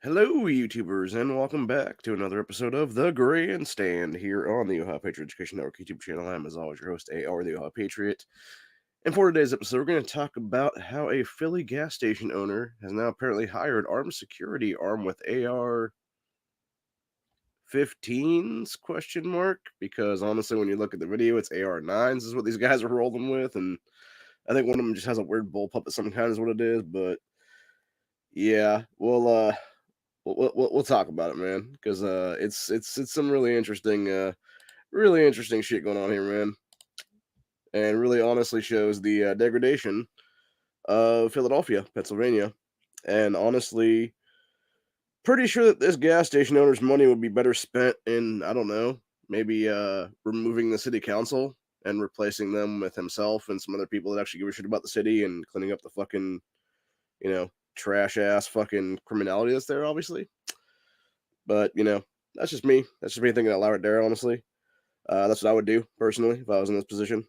Hello, YouTubers, and welcome back to another episode of The Grandstand here on the Ohio Patriot Education Network YouTube channel. I'm, as always, your host, AR, the Ohio Patriot. And for today's episode, we're going to talk about how a Philly gas station owner has now apparently hired armed security armed with AR-15s, question mark, because honestly, when you look at the video, it's AR-9s is what these guys are rolling with, and I think one of them just has a weird bullpup of some kind is what it is, but yeah, we'll talk about it, man, because it's some really interesting shit going on here, man, and really honestly shows the degradation of Philadelphia, Pennsylvania, and honestly, pretty sure that this gas station owner's money would be better spent in, I don't know, maybe removing the city council and replacing them with himself and some other people that actually give a shit about the city and cleaning up the fucking, trash ass fucking criminality that's there, obviously. But that's just me. That's just me thinking out loud right there. Honestly, that's what I would do personally if I was in this position.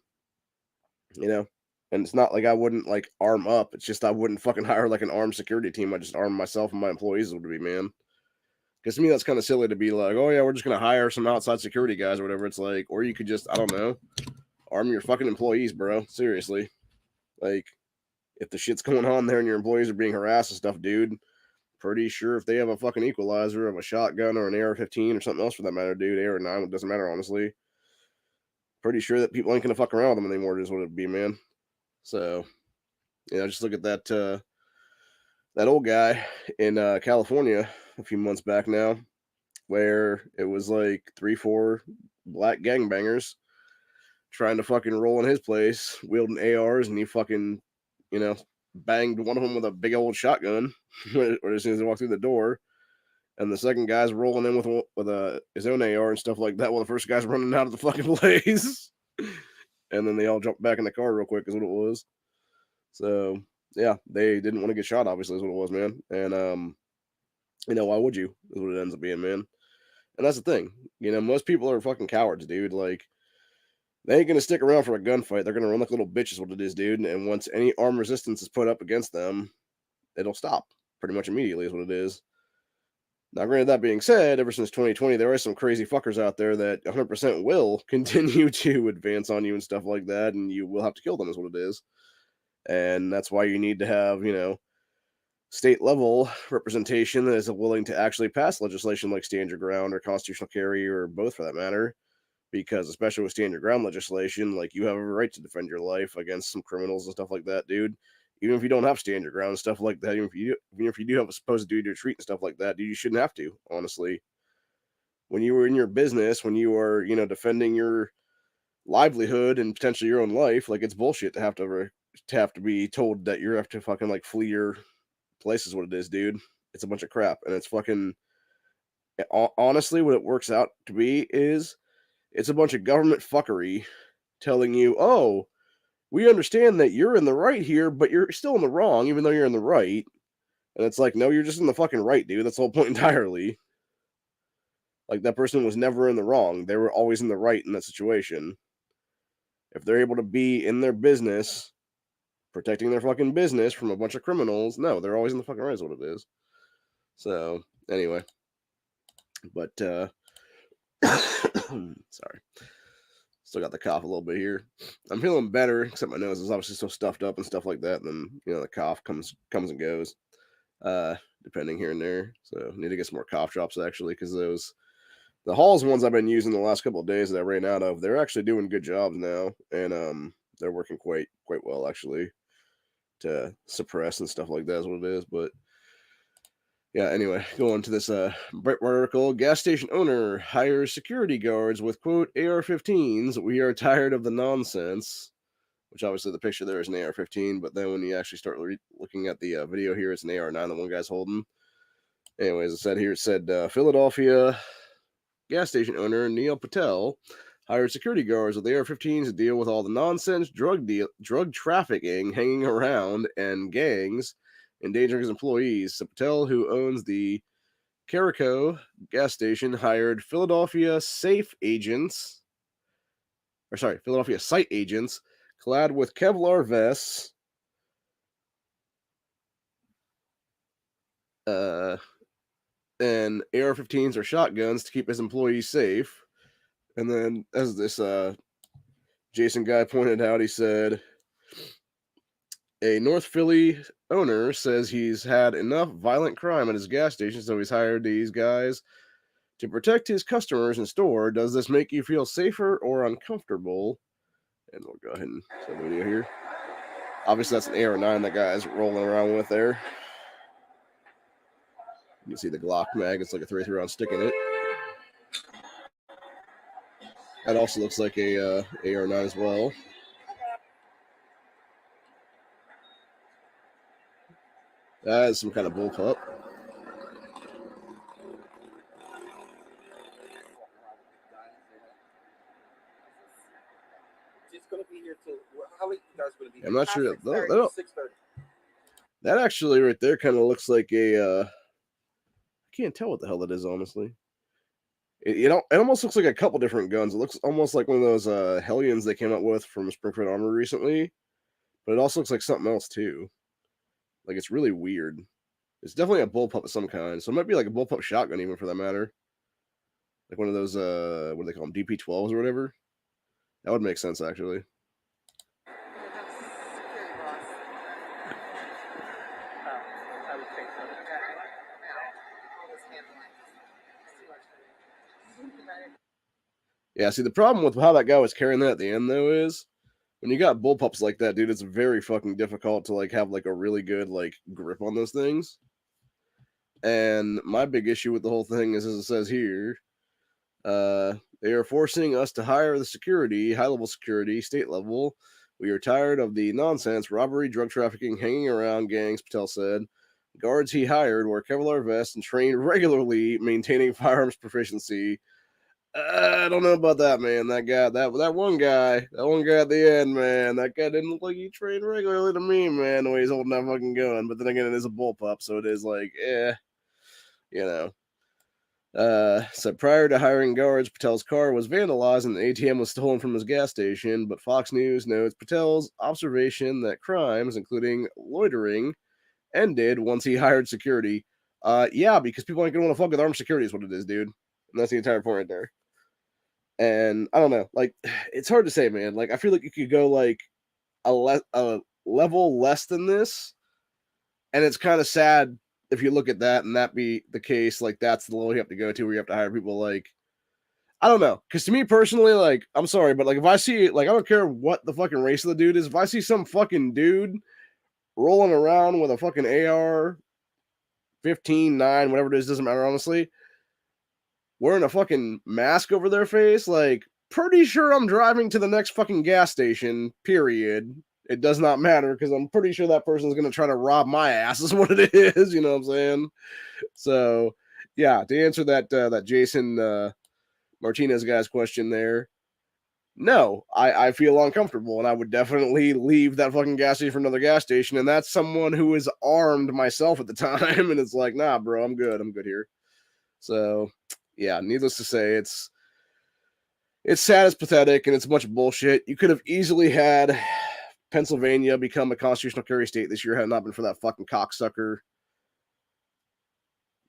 You know, and it's not like I wouldn't like arm up. It's just I wouldn't fucking hire like an armed security team. I just arm myself and my employees would be, man. Because to me, that's kind of silly to be like, oh yeah, we're just gonna hire some outside security guys or whatever. It's like, or you could just, I don't know, arm your fucking employees, bro. Seriously, like if the shit's going on there and your employees are being harassed and stuff, dude. Pretty sure if they have a fucking equalizer of a shotgun or an AR-15 or something else for that matter, dude, AR-9, it doesn't matter, honestly. Pretty sure that people ain't gonna fuck around with them anymore, is what it'd be, man. So, just look at that old guy in California a few months back now, where it was like 3, 4 black gangbangers trying to fucking roll in his place, wielding ARs, and he fucking, you know, banged one of them with a big old shotgun or as soon as they walked through the door. And the second guy's rolling in with his own AR and stuff like that, while the first guy's running out of the fucking place. And then they all jumped back in the car real quick, is what it was. So yeah, they didn't want to get shot. Obviously, is what it was, man. And why would you? Is what it ends up being, man. And that's the thing. Most people are fucking cowards, dude. Like they ain't gonna stick around for a gunfight. They're gonna run like little bitches, what it is, dude. And once any armed resistance is put up against them, it'll stop pretty much immediately, is what it is. Now, granted, that being said, ever since 2020, there are some crazy fuckers out there that 100% will continue to advance on you and stuff like that, and you will have to kill them, is what it is. And that's why you need to have, state level representation that is willing to actually pass legislation like stand your ground or constitutional carry or both for that matter. Because especially with stand your ground legislation, like you have a right to defend your life against some criminals and stuff like that, dude. Even if you don't have stand your ground and stuff like that, even if you do have a supposed duty to retreat and stuff like that, dude, you shouldn't have to. Honestly, when you were in your business, when you are, defending your livelihood and potentially your own life, like it's bullshit to have to be told that you have to fucking like flee your place is what it is, dude. It's a bunch of crap, and it's fucking honestly what it works out to be is it's a bunch of government fuckery telling you, oh, we understand that you're in the right here, but you're still in the wrong, even though you're in the right. And it's like, no, you're just in the fucking right, dude. That's the whole point entirely. Like that person was never in the wrong. They were always in the right in that situation. If they're able to be in their business, protecting their fucking business from a bunch of criminals, no, they're always in the fucking right is what it is. So anyway. But sorry. Still got the cough a little bit here. I'm feeling better, except my nose is obviously so stuffed up and stuff like that. And then the cough comes and goes, depending here and there. So need to get some more cough drops actually, because the Halls ones I've been using the last couple of days that I ran out of, they're actually doing good jobs now, and they're working quite well actually to suppress and stuff like that is what it is. But yeah, anyway, going to this Breitbart article. Gas station owner hires security guards with, quote, AR-15s. We are tired of the nonsense. Which obviously the picture there is an AR-15, but then when you actually start looking at the video here, it's an AR-9 that one guy's holding. Anyways, it said Philadelphia gas station owner Neil Patel hired security guards with AR-15s to deal with all the nonsense, drug trafficking, hanging around, and gangs endangering his employees. So Patel, who owns the Carico gas station, hired Philadelphia site agents, clad with Kevlar vests, and AR-15s are shotguns to keep his employees safe. And then, as this Jason guy pointed out, he said, a North Philly owner says he's had enough violent crime at his gas station, so he's hired these guys to protect his customers in store. Does this make you feel safer or uncomfortable? And we'll go ahead and show the video here. Obviously, that's an AR-9 that guy's rolling around with there. You can see the Glock mag. It's like a 33 round stick in it. That also looks like a AR-9 as well. That is some kind of bullpup. I'm not sure. That actually right there kind of looks like a. I can't tell what the hell that is, honestly. It almost looks like a couple different guns. It looks almost like one of those Hellions they came out with from Springfield Armor recently, but it also looks like something else too. Like, it's really weird. It's definitely a bullpup of some kind, so it might be like a bullpup shotgun even for that matter. Like one of those what do they call them, DP-12s or whatever. That would make sense actually. Yeah, see, the problem with how that guy was carrying that at the end, though, is when you got bullpups like that, dude, it's very fucking difficult to, like, have, like, a really good, like, grip on those things. And my big issue with the whole thing is, as it says here, they are forcing us to hire the security, high-level security, state level. We are tired of the nonsense, robbery, drug trafficking, hanging around gangs, Patel said. Guards he hired wear Kevlar vests and trained regularly, maintaining firearms proficiency. I don't know about that, man. That one guy at the end, man, that guy didn't look like he trained regularly to me, man, the way he's holding that fucking gun. But then again, it is a bullpup, so it is like, you know. So prior to hiring guards, Patel's car was vandalized and the ATM was stolen from his gas station. But Fox News notes Patel's observation that crimes, including loitering, ended once he hired security. Yeah, because people ain't gonna want to fuck with armed security is what it is, dude. And that's the entire point right there. And I don't know, like, it's hard to say, man. Like, I feel like you could go like a level less than this, and it's kind of sad if you look at that and that be the case. Like, that's the level you have to go to where you have to hire people. Like, I don't know, because to me personally, like, I'm sorry, but like, if I see, like, I don't care what the fucking race of the dude is, if I see some fucking dude rolling around with a fucking AR 15-9, whatever it is, doesn't matter, honestly, wearing a fucking mask over their face, like, pretty sure I'm driving to the next fucking gas station, period. It does not matter because I'm pretty sure that person's going to try to rob my ass is what it is, you know what I'm saying? So, yeah, to answer that Jason Martinez guy's question there, no, I feel uncomfortable and I would definitely leave that fucking gas station for another gas station. And that's someone who is armed myself at the time. And it's like, nah, bro, I'm good here. So, yeah, needless to say, it's sad, it's pathetic, and it's a bunch of bullshit. You could have easily had Pennsylvania become a constitutional carry state this year had it not been for that fucking cocksucker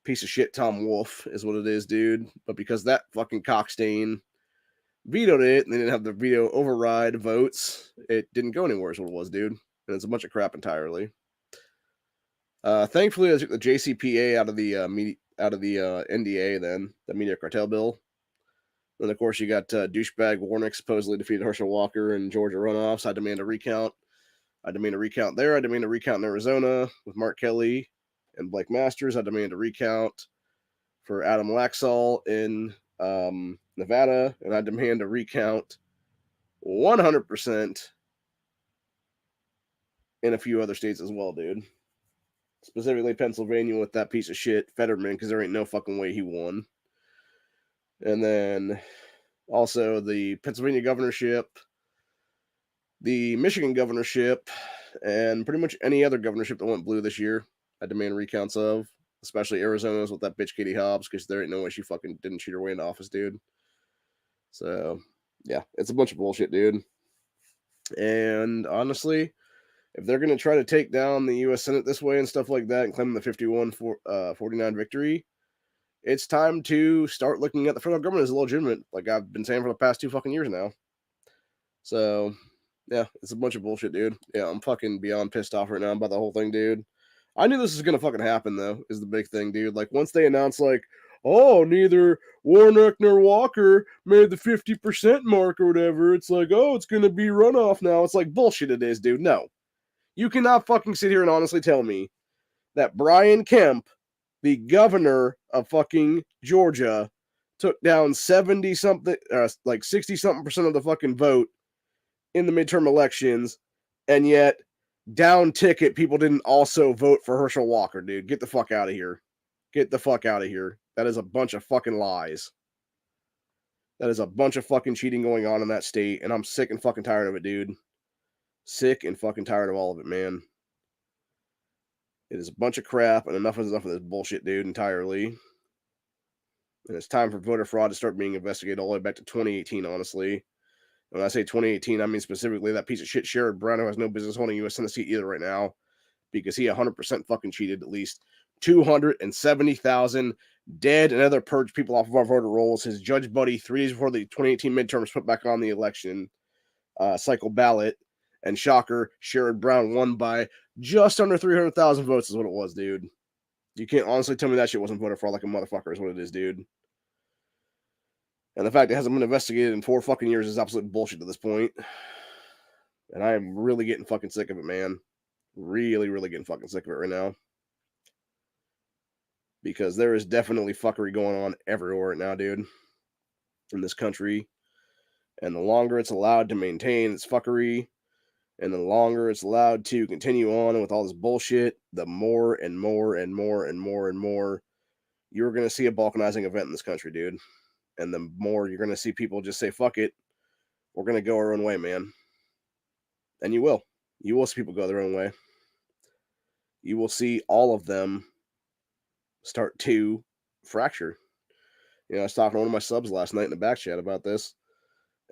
piece of shit Tom Wolf is what it is, dude. But because that fucking cockstain vetoed it and they didn't have the veto override votes, it didn't go anywhere is what it was, dude. And it's a bunch of crap entirely. Thankfully, I took the JCPA out of the NDA, then the media cartel bill. Then, of course, you got douchebag Warnick supposedly defeated Herschel Walker in Georgia runoffs. I demand a recount. I demand a recount there. I demand a recount in Arizona with Mark Kelly and Blake Masters. I demand a recount for Adam Laxall in Nevada. And I demand a recount 100% in a few other states as well, dude. Specifically Pennsylvania with that piece of shit Fetterman, because there ain't no fucking way he won. And then also the Pennsylvania governorship, the Michigan governorship, and pretty much any other governorship that went blue this year, I demand recounts of, especially Arizona's with that bitch Katie Hobbs, because there ain't no way she fucking didn't cheat her way into office, dude. So, yeah, it's a bunch of bullshit, dude. And honestly, if they're going to try to take down the U.S. Senate this way and stuff like that and claim the 51-49 victory, it's time to start looking at the federal government as legitimate, like I've been saying for the past 2 fucking years now. So, yeah, it's a bunch of bullshit, dude. Yeah, I'm fucking beyond pissed off right now about the whole thing, dude. I knew this was gonna fucking happen, though, is the big thing, dude. Like, once they announced, like, oh, neither Warnock nor Walker made the 50% mark or whatever, it's like, oh, it's gonna be runoff now. It's like, bullshit it is, dude. No. You cannot fucking sit here and honestly tell me that Brian Kemp, the governor of fucking Georgia, took down 70 something, like 60 something percent of the fucking vote in the midterm elections, and yet down ticket people didn't also vote for Herschel Walker, dude. Get the fuck out of here. Get the fuck out of here. That is a bunch of fucking lies. That is a bunch of fucking cheating going on in that state, and I'm sick and fucking tired of it, dude. Sick and fucking tired of all of it, man. It is a bunch of crap, and enough is enough of this bullshit, dude, entirely. And it's time for voter fraud to start being investigated all the way back to 2018, honestly. When I say 2018, I mean specifically that piece of shit Sherrod Brown, who has no business holding U.S. Senate seat either right now, because he 100% fucking cheated at least 270,000 dead and other purged people off of our voter rolls. His judge buddy, 3 days before the 2018 midterms, put back on the election cycle ballot. And shocker, Sherrod Brown won by just under 300,000 votes is what it was, dude. You can't honestly tell me that shit wasn't voter fraud like a motherfucker is what it is, dude. And the fact it hasn't been investigated in 4 fucking years is absolute bullshit to this point. And I am really getting fucking sick of it, man. Really, really getting fucking sick of it right now. Because there is definitely fuckery going on everywhere right now, dude. In this country. And the longer it's allowed to maintain its fuckery, and the longer it's allowed to continue on with all this bullshit, the more and more and more and more and more you're going to see a balkanizing event in this country, dude. And the more you're going to see people just say, fuck it, we're going to go our own way, man. And you will. You will see people go their own way. You will see all of them start to fracture. You know, I was talking to one of my subs last night in the back chat about this,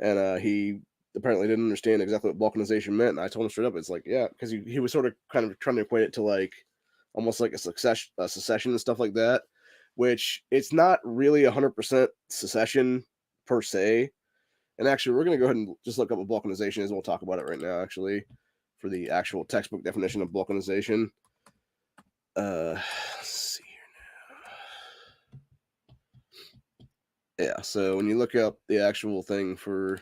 and he apparently didn't understand exactly what balkanization meant. And I told him straight up, it's like, yeah, because he was sort of kind of trying to equate it to like almost like a secession and stuff like that, which it's not really 100% secession per se. And actually, we're going to go ahead and just look up what balkanization is. We'll talk about it right now, actually, for the actual textbook definition of balkanization. Let's see here now. Yeah, so when you look up the actual thing for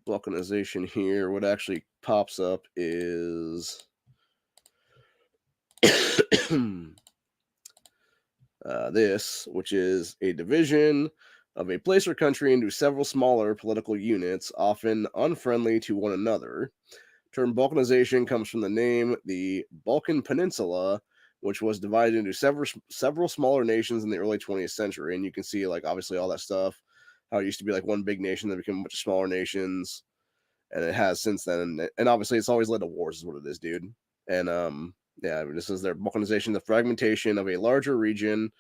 balkanization here, what actually pops up is this, which is a division of a place or country into several smaller political units, often unfriendly to one another. Term balkanization comes from the name the Balkan Peninsula, which was divided into several smaller nations in the early 20th century. And you can see, like, obviously all that stuff, how it used to be like one big nation that became a bunch of smaller nations, and it has since then. And obviously it's always led to wars is what it is, dude. And yeah, this is their balkanization, the fragmentation of a larger region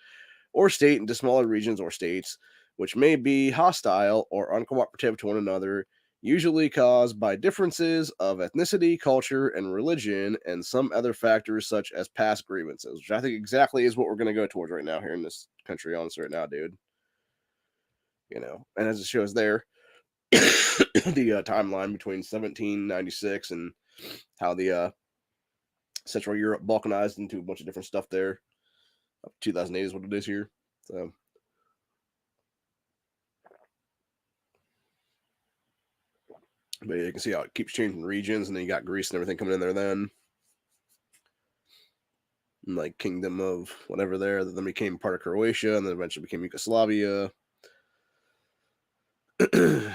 or state into smaller regions or states, which may be hostile or uncooperative to one another, usually caused by differences of ethnicity, culture, and religion, and some other factors such as past grievances, which I think exactly is what we're going to go towards right now here in this country, honestly, right now, dude. You know, and as it shows there, the timeline between 1796 and how the Central Europe balkanized into a bunch of different stuff there. 2008 is what it is here. So, but yeah, you can see how it keeps changing regions, and then you got Greece and everything coming in there then. And like Kingdom of whatever there, that then became part of Croatia, and then eventually became Yugoslavia. Then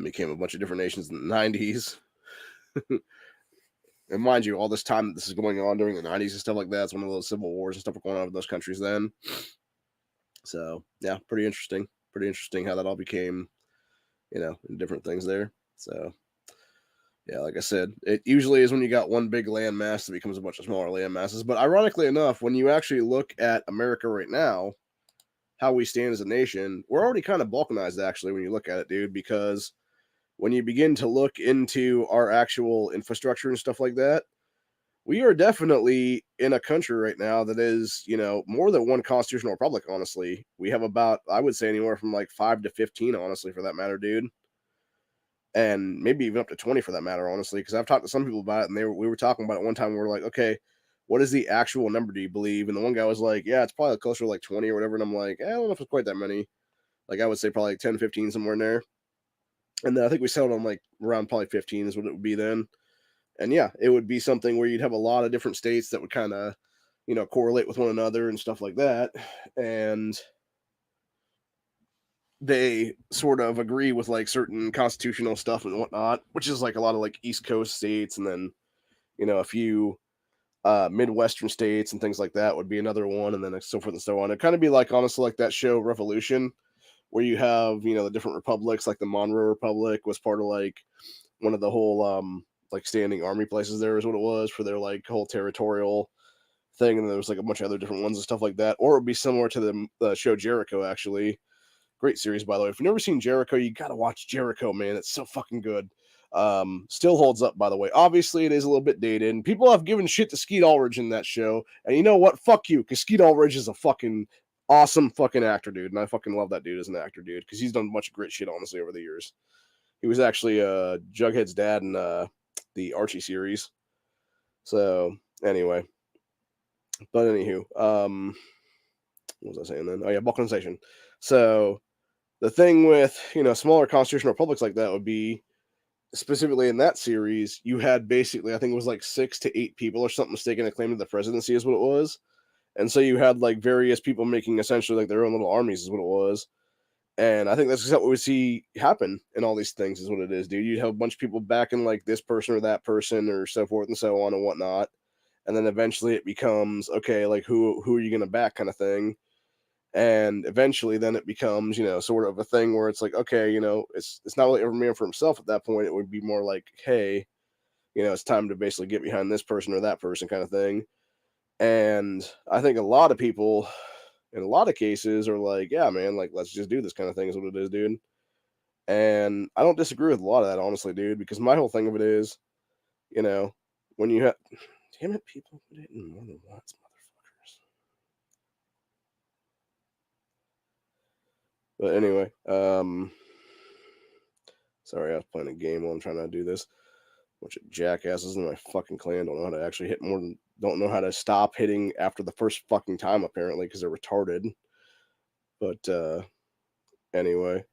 became a bunch of different nations in the 90s. And mind you, all this time that this is going on during the 90s and stuff like that, it's one of those civil wars and stuff going on in those countries then. So, yeah, pretty interesting. Pretty interesting how that all became, you know, different things there. So, yeah, like I said, it usually is when you got one big land mass that becomes a bunch of smaller land masses. But ironically enough, when you actually look at America right now, how we stand as a nation, we're already kind of balkanized, actually, when you look at it, dude, because when you begin to look into our actual infrastructure and stuff like that, we are definitely in a country right now that is, more than one constitutional republic, honestly. We have about, I would say, anywhere from like 5 to 15, honestly, for that matter, dude. And maybe even up to 20 for that matter, honestly, because I've talked to some people about it, and we were talking about it one time. We were like, okay, what is the actual number do you believe? And the one guy was like, yeah, it's probably closer to like 20 or whatever. And I'm like, I don't know if it's quite that many. Like, I would say probably like 10, 15, somewhere in there. And then I think we settled on like around probably 15 is what it would be then. And yeah, it would be something where you'd have a lot of different states that would kind of, correlate with one another and stuff like that. And they sort of agree with like certain constitutional stuff and whatnot, which is like a lot of like East Coast states, and then a few Midwestern states and things like that would be another one, and then so forth and so on. It'd kind of be like honestly like that show Revolution, where you have the different republics, like the Monroe Republic was part of like one of the whole like standing army places there is what it was for their like whole territorial thing, and there was like a bunch of other different ones and stuff like that. Or it would be similar to the show Jericho, actually. Great series, by the way. If you've never seen Jericho, you gotta watch Jericho, man. It's so fucking good. Still holds up, by the way. Obviously, it is a little bit dated, and people have given shit to Skeet Ulrich in that show. And you know what? Fuck you, because Skeet Ulrich is a fucking awesome fucking actor, dude. And I fucking love that dude as an actor, dude, because he's done a bunch of great shit, honestly, over the years. He was actually Jughead's dad in the Archie series. So anyway, but anywho, what was I saying then? Oh yeah, balkanization. So the thing with smaller constitutional republics like that would be specifically in that series, you had basically I think it was like 6 to 8 people or something staking a claim to the presidency is what it was, and so you had like various people making essentially like their own little armies is what it was. And I think that's exactly what we see happen in all these things is what it is, dude. You have a bunch of people backing like this person or that person or so forth and so on and whatnot. And then eventually it becomes, okay, like who are you gonna back kind of thing. And eventually then it becomes, sort of a thing where it's like, okay, it's not really every man for himself at that point. It would be more like, hey, it's time to basically get behind this person or that person kind of thing. And I think a lot of people in a lot of cases are like, yeah, man, like let's just do this kind of thing is what it is, dude. And I don't disagree with a lot of that, honestly, dude, because my whole thing of it is, you know, when you have, damn it, people put it in more than once, motherfuckers. But anyway, sorry, I was playing a game while I'm trying to do this. Bunch of jackasses in my fucking clan don't know how to actually hit more than, don't know how to stop hitting after the first fucking time, apparently, because they're retarded. But anyway,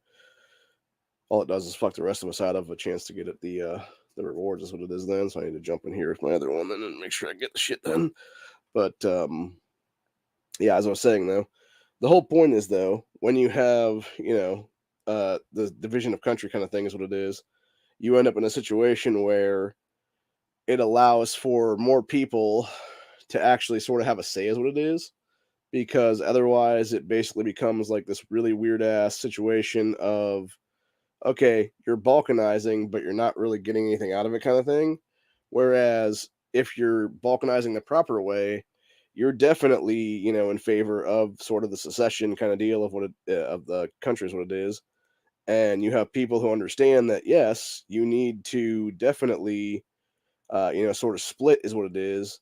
all it does is fuck the rest of us out of a chance to get at the rewards is what it is then. So I need to jump in here with my other one then and make sure I get the shit done. But yeah, as I was saying though, the whole point is though, when you have, the division of country kind of thing is what it is, you end up in a situation where it allows for more people to actually sort of have a say as what it is. Because otherwise it basically becomes like this really weird ass situation of okay, you're balkanizing, but you're not really getting anything out of it kind of thing. Whereas if you're balkanizing the proper way, you're definitely, in favor of sort of the secession kind of deal of what it, of the country is what it is. And you have people who understand that, yes, you need to definitely, sort of split is what it is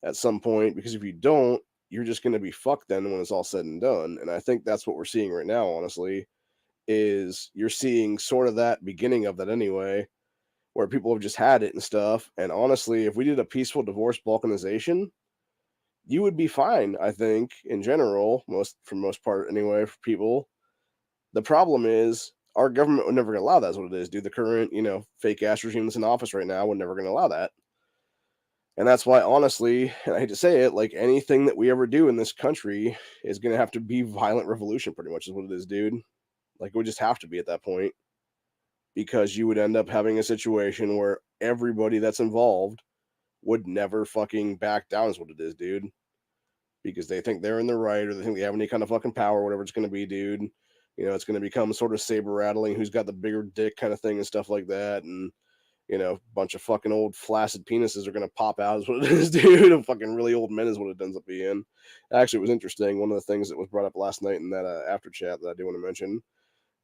at some point, because if you don't, you're just going to be fucked then when it's all said and done. And I think that's what we're seeing right now, honestly, is you're seeing sort of that beginning of that anyway, where people have just had it and stuff. And honestly, if we did a peaceful divorce balkanization, you would be fine, I think, in general, most for most part anyway, for people. The problem is our government would never allow that is what it is, dude. The current, fake ass regime that's in office right now would never gonna allow that. And that's why, honestly, and I hate to say it, like anything that we ever do in this country is gonna have to be violent revolution, pretty much is what it is, dude. Like it would just have to be at that point, because you would end up having a situation where everybody that's involved would never fucking back down is what it is, dude. Because they think they're in the right, or they think they have any kind of fucking power, whatever it's going to be, dude. It's going to become sort of saber rattling, who's got the bigger dick kind of thing and stuff like that. And, a bunch of fucking old flaccid penises are going to pop out is what it is, dude. And fucking really old men is what it ends up being. Actually, it was interesting. One of the things that was brought up last night in that after chat that I do want to mention,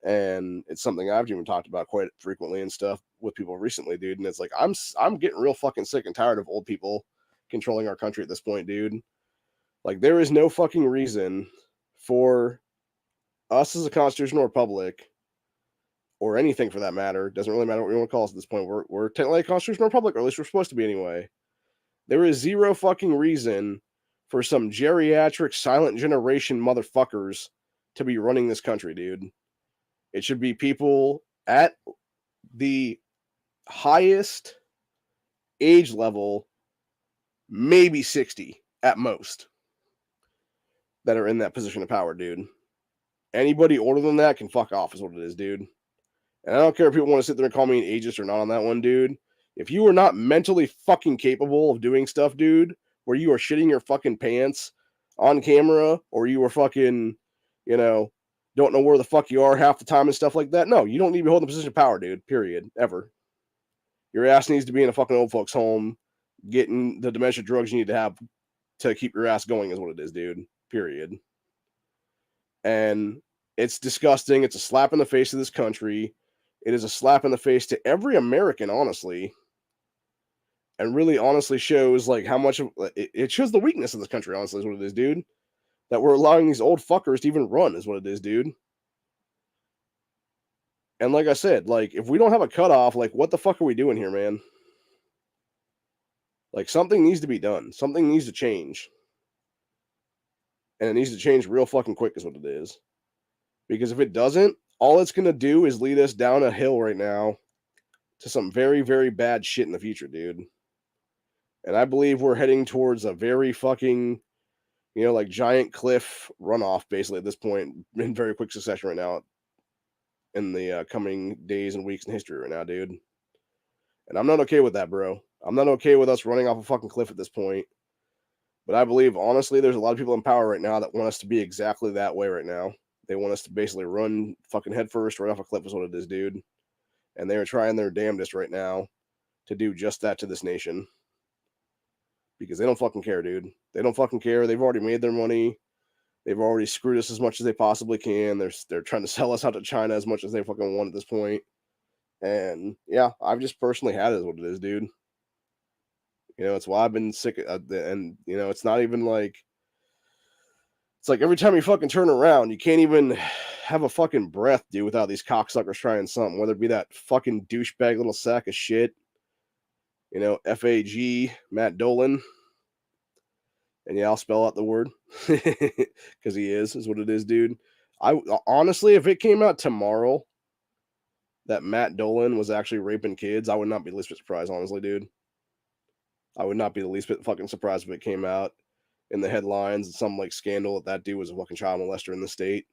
and it's something I've even talked about quite frequently and stuff with people recently, dude. And it's like I'm getting real fucking sick and tired of old people controlling our country at this point, dude. Like, there is no fucking reason for us as a constitutional republic, or anything for that matter, doesn't really matter what we want to call us at this point. We're technically a constitutional republic, or at least we're supposed to be anyway. There is zero fucking reason for some geriatric silent generation motherfuckers to be running this country, dude. It should be people at the highest age level, maybe 60 at most, that are in that position of power, dude. Anybody older than that can fuck off, is what it is, dude. And I don't care if people want to sit there and call me an ageist or not on that one, dude. If you are not mentally fucking capable of doing stuff, dude, where you are shitting your fucking pants on camera, or you are fucking, don't know where the fuck you are half the time and stuff like that, no, you don't need to be holding a position of power, dude. Period. Ever. Your ass needs to be in a fucking old folks' home, getting the dementia drugs you need to have to keep your ass going, is what it is, dude. Period. And it's disgusting. It's a slap in the face of this country. It is a slap in the face to every American, honestly. And really honestly shows like how much of it shows the weakness of this country, honestly, is what it is, dude. That we're allowing these old fuckers to even run, is what it is, dude. And like I said, like, if we don't have a cutoff, like, what the fuck are we doing here, man? Like, something needs to be done. Something needs to change. And it needs to change real fucking quick, is what it is. Because if it doesn't, all it's going to do is lead us down a hill right now to some very, very bad shit in the future, dude. And I believe we're heading towards a very fucking, like, giant cliff runoff, basically, at this point, in very quick succession right now, in the coming days and weeks in history right now, dude. And I'm not okay with that, bro. I'm not okay with us running off a fucking cliff at this point. But I believe, honestly, there's a lot of people in power right now that want us to be exactly that way right now. They want us to basically run fucking headfirst right off a cliff, is what it is, dude. And they're trying their damnedest right now to do just that to this nation. Because they don't fucking care, dude. They don't fucking care. They've already made their money. They've already screwed us as much as they possibly can. They're trying to sell us out to China as much as they fucking want at this point. And yeah, I've just personally had it, is what it is, dude. It's why I've been sick of, and it's not even like, it's like every time you fucking turn around, you can't even have a fucking breath, dude, without these cocksuckers trying something, whether it be that fucking douchebag little sack of shit, FAG, Matt Dolan. And yeah, I'll spell out the word because he is what it is, dude. I honestly, if it came out tomorrow that Matt Dolan was actually raping kids, I would not be the least bit surprised, honestly, dude. I would not be the least bit fucking surprised if it came out in the headlines and some like scandal that dude was a fucking child molester in the state.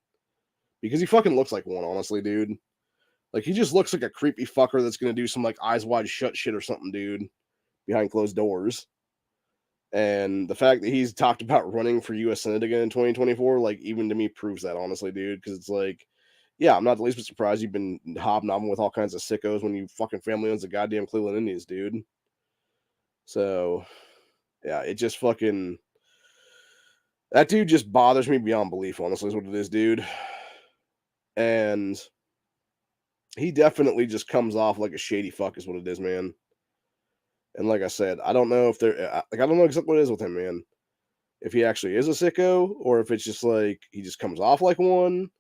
Because he fucking looks like one, honestly, dude. Like, he just looks like a creepy fucker that's gonna do some like eyes wide shut shit or something, dude, behind closed doors. And the fact that he's talked about running for U.S. Senate again in 2024, like, even to me proves that, honestly, dude. Because it's like, yeah, I'm not the least bit surprised you've been hobnobbing with all kinds of sickos when you fucking family owns the goddamn Cleveland Indians, dude. So, yeah, it just fucking, that dude just bothers me beyond belief, honestly, is what it is, dude. And he definitely just comes off like a shady fuck, is what it is, man. And like I said, I don't know if I don't know exactly what it is with him, man. If he actually is a sicko, or if it's just like he just comes off like one.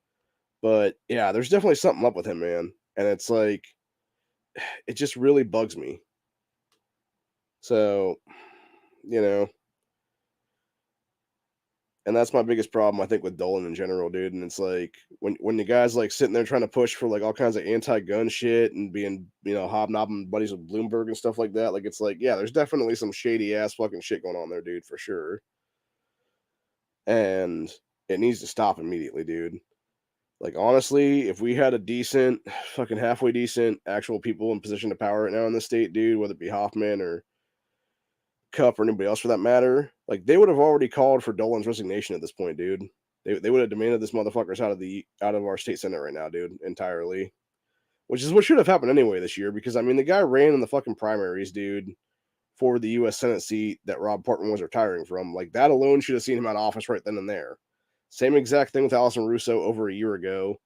But yeah, there's definitely something up with him, man. And it's like, it just really bugs me. So, and that's my biggest problem, I think, with Dolan in general, dude. And it's like, when the guy's like sitting there trying to push for like all kinds of anti-gun shit and being, hobnobbing buddies with Bloomberg and stuff like that, like, it's like, yeah, there's definitely some shady ass fucking shit going on there, dude, for sure. And it needs to stop immediately, dude. Like, honestly, if we had a decent, fucking halfway decent actual people in position of power right now in the state, dude, whether it be Hoffman or Cup or anybody else for that matter, like, they would have already called for Dolan's resignation at this point, dude. They would have demanded this motherfucker's out of our state senate right now, dude, entirely. Which is what should have happened anyway this year, because I mean, the guy ran in the fucking primaries, dude, for the U.S. Senate seat that Rob Portman was retiring from. Like, that alone should have seen him out of office right then and there. Same exact thing with Allison Russo over a year ago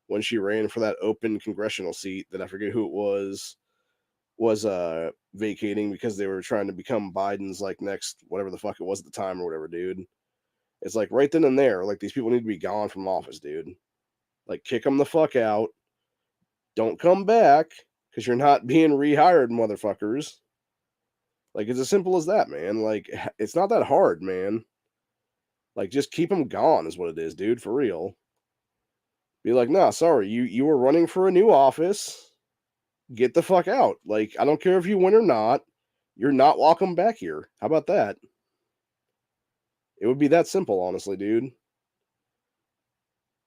when she ran for that open congressional seat that I forget who it was. was vacating because they were trying to become Biden's like next whatever the fuck it was at the time or whatever, dude. It's like right then and there, like these people need to be gone from office, dude. Like kick them the fuck out. Don't come back because you're not being rehired, motherfuckers. Like it's as simple as that, man. Like it's not that hard, man. Like just keep them gone is what it is, dude. For real. Be like, nah, sorry, you were running for a new office. Get the fuck out. Like I don't care if you win or not. You're not welcome back here. How about that? It would be that simple, honestly, dude.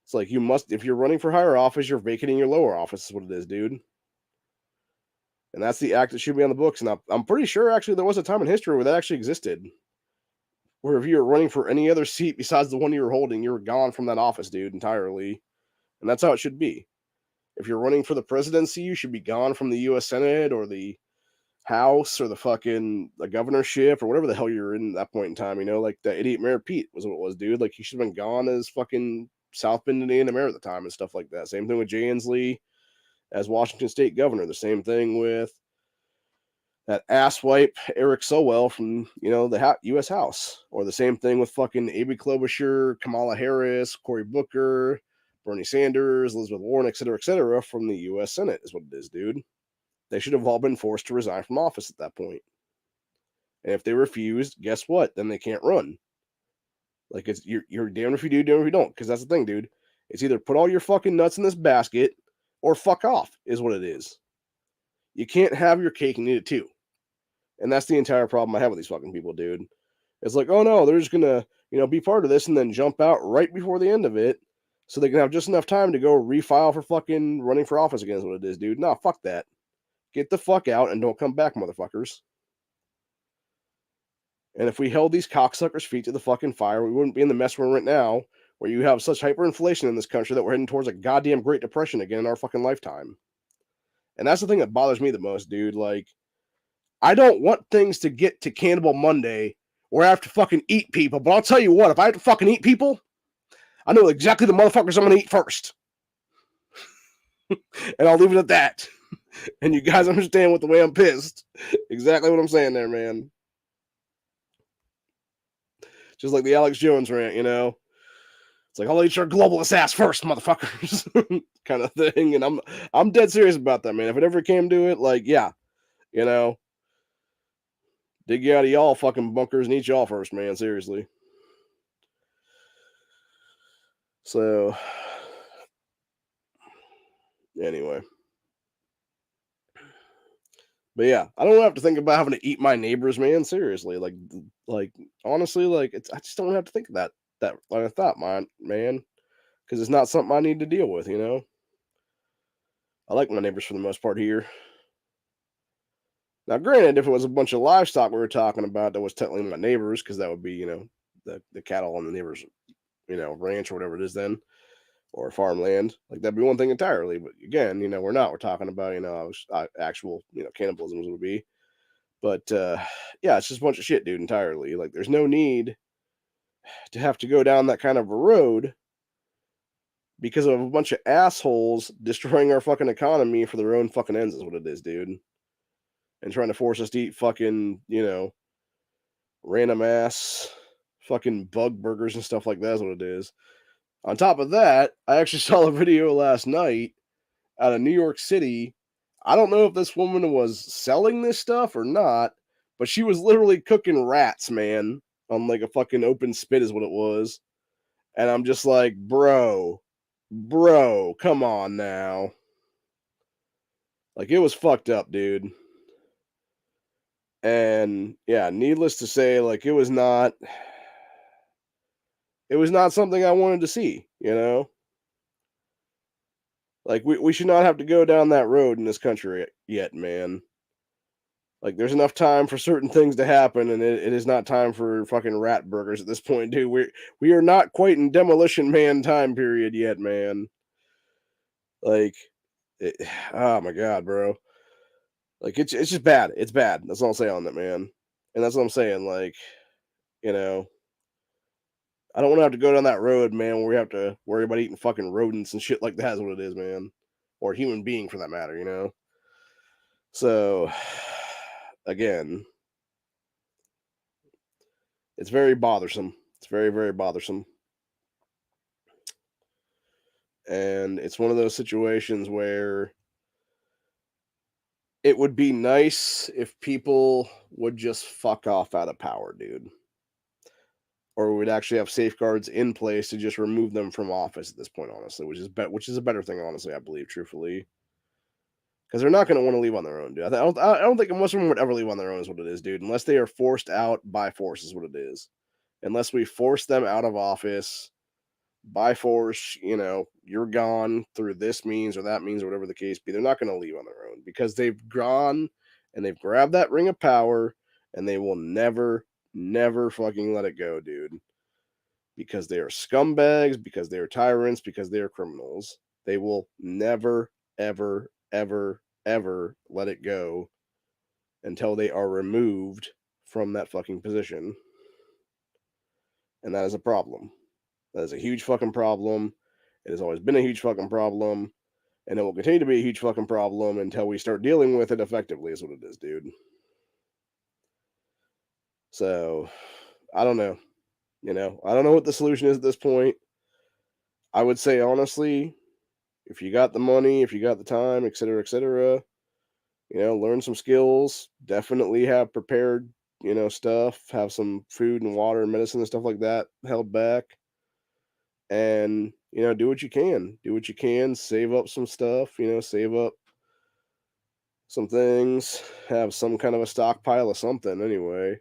It's like you must, if you're running for higher office, you're vacating your lower office, is what it is, dude. And that's the act that should be on the books. And I'm pretty sure, actually, there was a time in history where that actually existed. Where if you were running for any other seat besides the one you were holding, you were gone from that office, dude, entirely. And that's how it should be. If you're running for the presidency, you should be gone from the U.S. Senate or the House or the governorship or whatever the hell you're in at that point in time. You know, like that idiot Mayor Pete was what it was, dude. Like he should have been gone as fucking South Bend, Indiana mayor at the time and stuff like that. Same thing with Jay Inslee as Washington State governor. The same thing with that asswipe Eric Sowell from the U.S. House, or the same thing with fucking Amy Klobuchar, Kamala Harris, Cory Booker, Bernie Sanders, Elizabeth Warren, et cetera, from the U.S. Senate is what it is, dude. They should have all been forced to resign from office at that point. And if they refused, guess what? Then they can't run. Like you're damned if you do, damned if you don't. Because that's the thing, dude. It's either put all your fucking nuts in this basket or fuck off, is what it is. You can't have your cake and eat it too. And that's the entire problem I have with these fucking people, dude. It's like, oh no, they're just gonna, be part of this and then jump out right before the end of it so they can have just enough time to go refile for fucking running for office again, is what it is, dude. No, fuck that. Get the fuck out and don't come back, motherfuckers. And if we held these cocksuckers' feet to the fucking fire, we wouldn't be in the mess we're in right now, where you have such hyperinflation in this country that we're heading towards a goddamn Great Depression again in our fucking lifetime. And that's the thing that bothers me the most, dude. Like, I don't want things to get to Cannibal Monday where I have to fucking eat people. But I'll tell you what, if I have to fucking eat people, I know exactly the motherfuckers I'm going to eat first. And I'll leave it at that. And you guys understand with the way I'm pissed. Exactly what I'm saying there, man. Just like the Alex Jones rant, It's like, I'll eat your globalist ass first, motherfuckers. Kind of thing. And I'm dead serious about that, man. If it ever came to it, like, yeah, dig you out of y'all fucking bunkers and eat y'all first, man. Seriously. So, anyway. But yeah, I don't have to think about having to eat my neighbors, man. Seriously, like honestly, like I just don't have to think of that like I thought, man, because it's not something I need to deal with. I like my neighbors for the most part here. Now, granted, if it was a bunch of livestock we were talking about, that was technically my neighbors, because that would be the cattle on the neighbors, ranch or whatever it is then, or farmland. Like that'd be one thing entirely. But again, we're not. We're talking about actual cannibalism would be. But yeah, it's just a bunch of shit, dude, entirely. Like, there's no need to have to go down that kind of a road because of a bunch of assholes destroying our fucking economy for their own fucking ends, is what it is, dude. And trying to force us to eat fucking, random ass fucking bug burgers and stuff like that is what it is. On top of that, I actually saw a video last night out of New York City. I don't know if this woman was selling this stuff or not, but she was literally cooking rats, man, on like a fucking open spit is what it was. And I'm just like, bro, come on now. Like, it was fucked up, dude. And yeah, needless to say, like, it was not something I wanted to see, Like, we should not have to go down that road in this country yet, man. Like, there's enough time for certain things to happen, and it is not time for fucking rat burgers at this point, dude. We are not quite in Demolition Man time period yet, man. Like, oh my god, bro. Like, it's just bad. It's bad. That's all I'll say on that, man. And that's what I'm saying. Like, I don't want to have to go down that road, man, where we have to worry about eating fucking rodents and shit like that is what it is, man. Or a human being for that matter, So, again, it's very bothersome. It's very, very bothersome. And it's one of those situations where it would be nice if people would just fuck off out of power, dude. Or we'd actually have safeguards in place to just remove them from office at this point, honestly, which is a better thing, honestly, I believe, truthfully. Because they're not going to want to leave on their own, dude. I don't think most of them would ever leave on their own, is what it is, dude. Unless they are forced out by force, is what it is. Unless we force them out of office by force, you're gone through this means or that means or whatever the case be. They're not going to leave on their own because they've gone and they've grabbed that ring of power and they will never, never fucking let it go, dude. Because they are scumbags, because they are tyrants, because they are criminals. They will never, ever, ever, ever let it go until they are removed from that fucking position. And that is a problem. That is a huge fucking problem. It has always been a huge fucking problem. And it will continue to be a huge fucking problem until we start dealing with it effectively, is what it is, dude. So, I don't know. I don't know what the solution is at this point. I would say, honestly, if you got the money, if you got the time, etc., learn some skills. Definitely have prepared, stuff. Have some food and water and medicine and stuff like that held back. And, do what you can. Do what you can. Save up some stuff, save up some things. Have some kind of a stockpile of something anyway.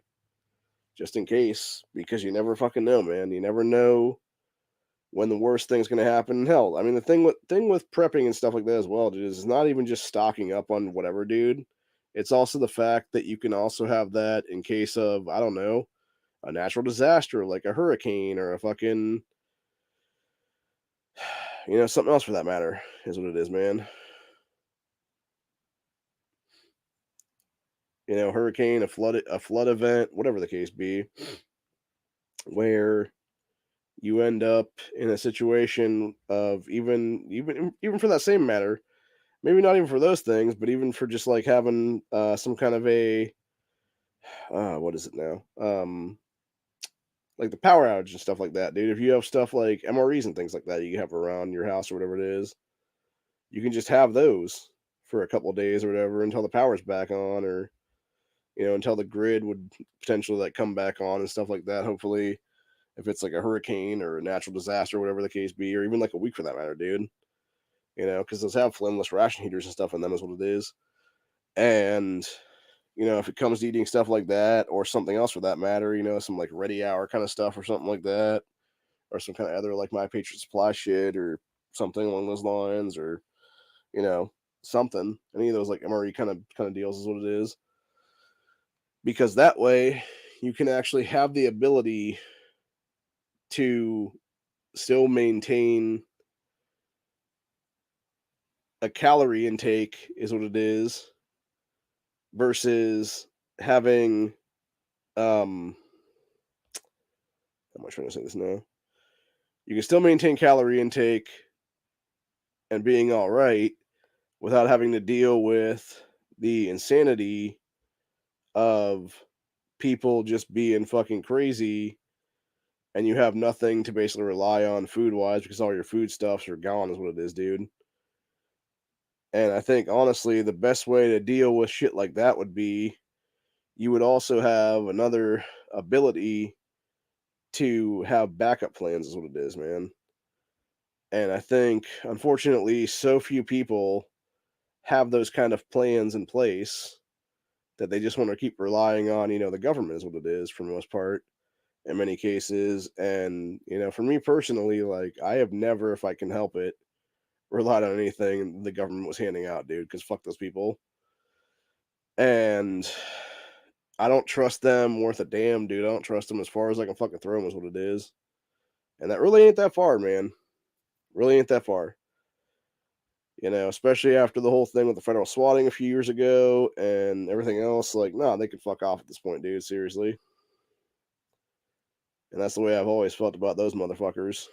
Just in case. Because you never fucking know, man. You never know when the worst thing's going to happen. Hell, I mean, the thing with prepping and stuff like that as well, dude, is it's not even just stocking up on whatever, dude. It's also the fact that you can also have that in case of, I don't know, a natural disaster like a hurricane or a fucking, something else for that matter, is what it is, man. Hurricane, a flood event, whatever the case be, where you end up in a situation of even for that same matter, maybe not even for those things, but even for just like having some kind of a what is it now? Like the power outage and stuff like that, dude. If you have stuff like MREs and things like that you have around your house or whatever it is, you can just have those for a couple of days or whatever until the power's back on, or until the grid would potentially like come back on and stuff like that. Hopefully, if it's like a hurricane or a natural disaster, whatever the case be, or even like a week for that matter, dude. Because those have flameless ration heaters and stuff in them, is what it is. And if it comes to eating stuff like that or something else for that matter, some like ready hour kind of stuff or something like that, or some kind of other like My Patriot Supply shit or something along those lines, or you know something, any of those like MRE kind of deals is what it is. Because that way you can actually have the ability to still maintain a calorie intake, is what it is, versus having how am I trying to say this now? You can still maintain calorie intake and being all right without having to deal with the insanity of people just being fucking crazy, and you have nothing to basically rely on food wise because all your foodstuffs are gone, is what it is, dude. And I think honestly, the best way to deal with shit like that would be you would also have another ability to have backup plans, is what it is, man. And I think, unfortunately, so few people have those kind of plans in place that they just want to keep relying on, the government is what it is for the most part in many cases. And, for me personally, like I have never, if I can help it, relied on anything the government was handing out, dude, because fuck those people. And I don't trust them worth a damn, dude. I don't trust them as far as I can fucking throw them, is what it is. And that really ain't that far, man. Really ain't that far. Especially after the whole thing with the federal swatting a few years ago and everything else. Like, nah, they could fuck off at this point, dude. Seriously. And that's the way I've always felt about those motherfuckers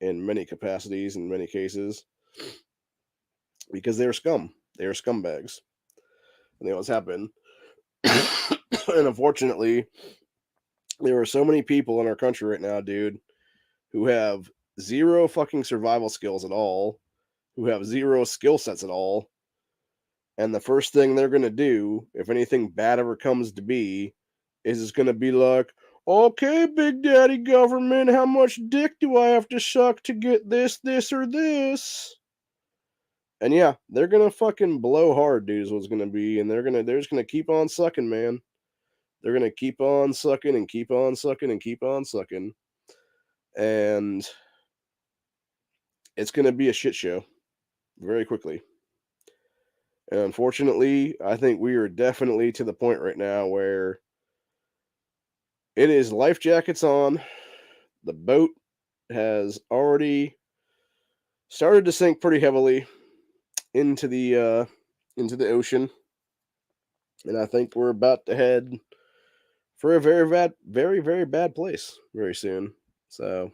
in many capacities, in many cases, because they're scum. They are scumbags. I think what's happened. And unfortunately, there are so many people in our country right now, dude, who have zero fucking survival skills at all, who have zero skill sets at all. And the first thing they're going to do, if anything bad ever comes to be, is it's going to be like, okay, Big Daddy government, how much dick do I have to suck to get this, this, or this? And yeah, they're going to fucking blow hard, dude, is what's going to be. And they're just going to keep on sucking, man. They're going to keep on sucking and keep on sucking and keep on sucking. And it's going to be a shit show very quickly. And unfortunately, I think we are definitely to the point right now where it is life jackets on. The boat has already started to sink pretty heavily into the ocean, and I think we're about to head for a very bad place very soon. So,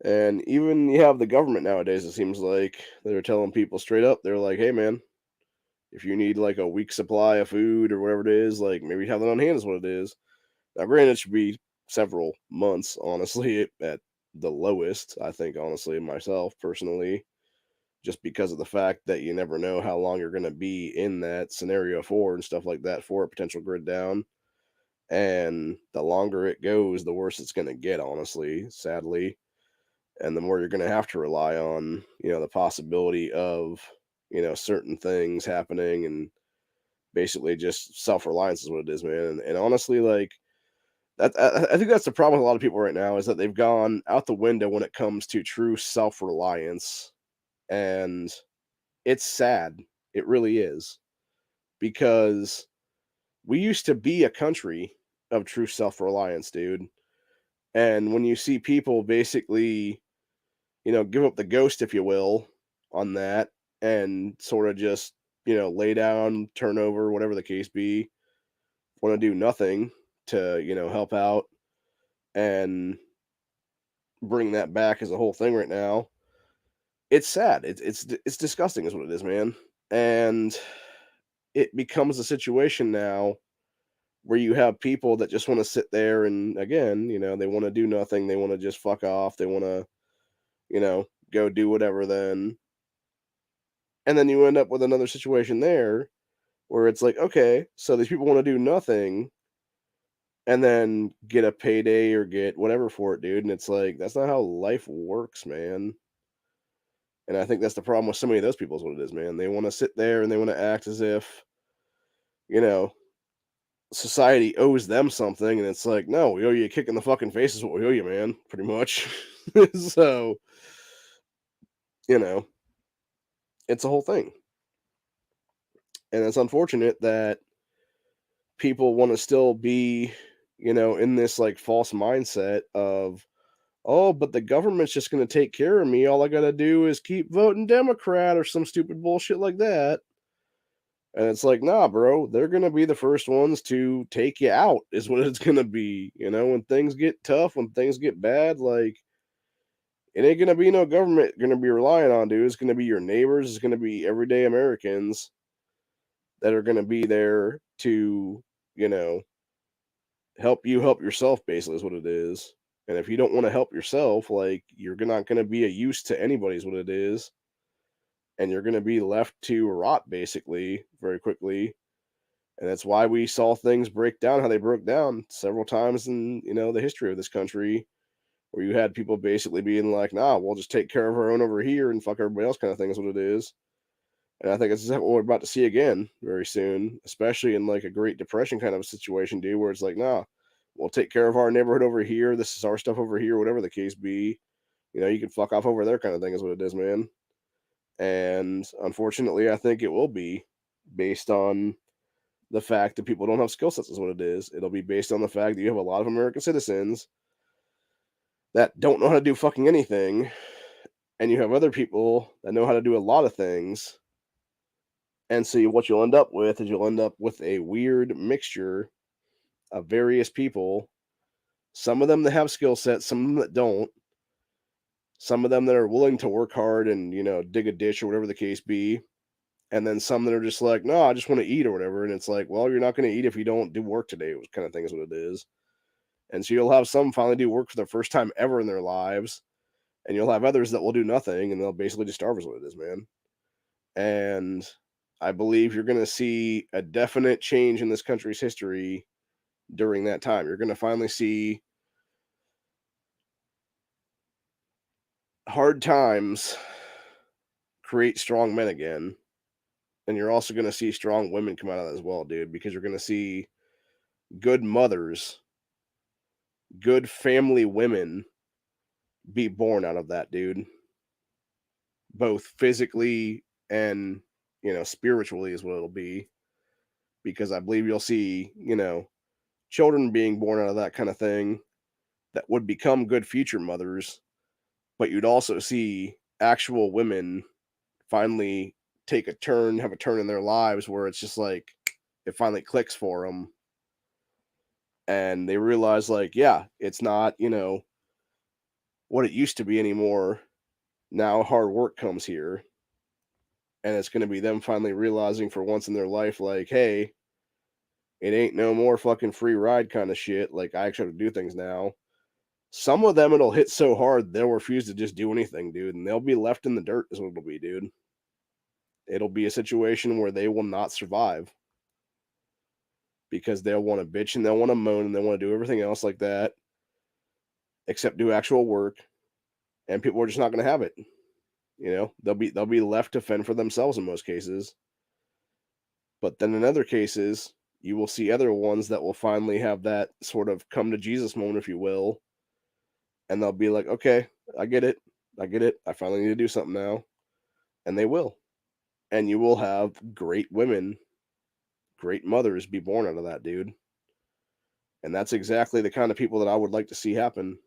and even you have the government nowadays. It seems like they're telling people straight up. They're like, "Hey, man, if you need like a week supply of food or whatever it is, like maybe have it on hand is what it is." Now, granted, it should be several months, honestly, at the lowest, I think, honestly, myself personally, just because of the fact that you never know how long you're going to be in that scenario for and stuff like that for a potential grid down. And the longer it goes, the worse it's going to get, honestly, sadly. And the more you're going to have to rely on, the possibility of, certain things happening and basically just self reliance is what it is, man. And honestly, like, I think that's the problem with a lot of people right now is that they've gone out the window when it comes to true self-reliance, and it's sad. It really is, because we used to be a country of true self-reliance, dude. And when you see people basically, give up the ghost, if you will, on that, and sort of just, lay down, turn over, whatever the case be, want to do nothing to, help out and bring that back as a whole thing right now. It's sad. It's disgusting, is what it is, man. And it becomes a situation now where you have people that just want to sit there and again, they want to do nothing. They want to just fuck off. They want to, go do whatever. And then you end up with another situation there where it's like, okay, so these people want to do nothing and then get a payday or get whatever for it, dude. And it's like that's not how life works, man. And I think that's the problem with so many of those people is what it is, man. They want to sit there and they want to act as if, you know, society owes them something. And it's like, no, we owe you a kick in the fucking face is what we owe you, man, pretty much. So, you know, it's a whole thing. And it's unfortunate that people want to still be, in this like false mindset of, oh, but the government's just going to take care of me. All I got to do is keep voting Democrat or some stupid bullshit like that. And it's like, nah, bro, they're going to be the first ones to take you out, is what it's going to be. When things get tough, when things get bad, like, it ain't going to be no government going to be relying on, dude. It's going to be your neighbors. It's going to be everyday Americans that are going to be there to, you know, help you help yourself, basically, is what it is. And if you don't want to help yourself, like, you're not going to be a use to anybody, is what it is. And you're going to be left to rot, basically, very quickly. And that's why we saw things break down how they broke down several times in, the history of this country, where you had people basically being like, nah, we'll just take care of our own over here and fuck everybody else kind of thing is what it is. And I think it's exactly what we're about to see again very soon, especially in like a Great Depression kind of a situation, dude, where it's like, nah, we'll take care of our neighborhood over here. This is our stuff over here, whatever the case be. You can fuck off over there kind of thing is what it is, man. And unfortunately, I think it will be based on the fact that people don't have skill sets is what it is. It'll be based on the fact that you have a lot of American citizens that don't know how to do fucking anything, and you have other people that know how to do a lot of things. And so what you'll end up with is you'll end up with a weird mixture of various people. Some of them that have skill sets, some of them that don't. Some of them that are willing to work hard and, dig a ditch or whatever the case be. And then some that are just like, no, I just want to eat or whatever. And it's like, well, you're not going to eat if you don't do work today, kind of thing is what it is. And so you'll have some finally do work for the first time ever in their lives. And you'll have others that will do nothing and they'll basically just starve is what it is, man. And I believe you're going to see a definite change in this country's history during that time. You're going to finally see hard times create strong men again. And you're also going to see strong women come out of that as well, dude, because you're going to see good mothers, good family women be born out of that, dude. Both physically and, spiritually is what it'll be. Because I believe you'll see, children being born out of that kind of thing that would become good future mothers, but you'd also see actual women finally have a turn in their lives where it's just like it finally clicks for them and they realize like, yeah, it's not, what it used to be anymore. Now hard work comes here and it's going to be them finally realizing for once in their life like, hey, it ain't no more fucking free ride kind of shit. Like I actually have to do things now. Some of them it'll hit so hard they'll refuse to just do anything, dude, and they'll be left in the dirt is what it'll be, dude. It'll be a situation where they will not survive because they'll want to bitch and they'll want to moan and they want to do everything else like that except do actual work, and people are just not going to have it. They'll be left to fend for themselves in most cases. But then in other cases, you will see other ones that will finally have that sort of come to Jesus moment, if you will, and they'll be like, okay, I get it. I finally need to do something now. And they will. And you will have great women, great mothers be born out of that, dude. And that's exactly the kind of people that I would like to see happen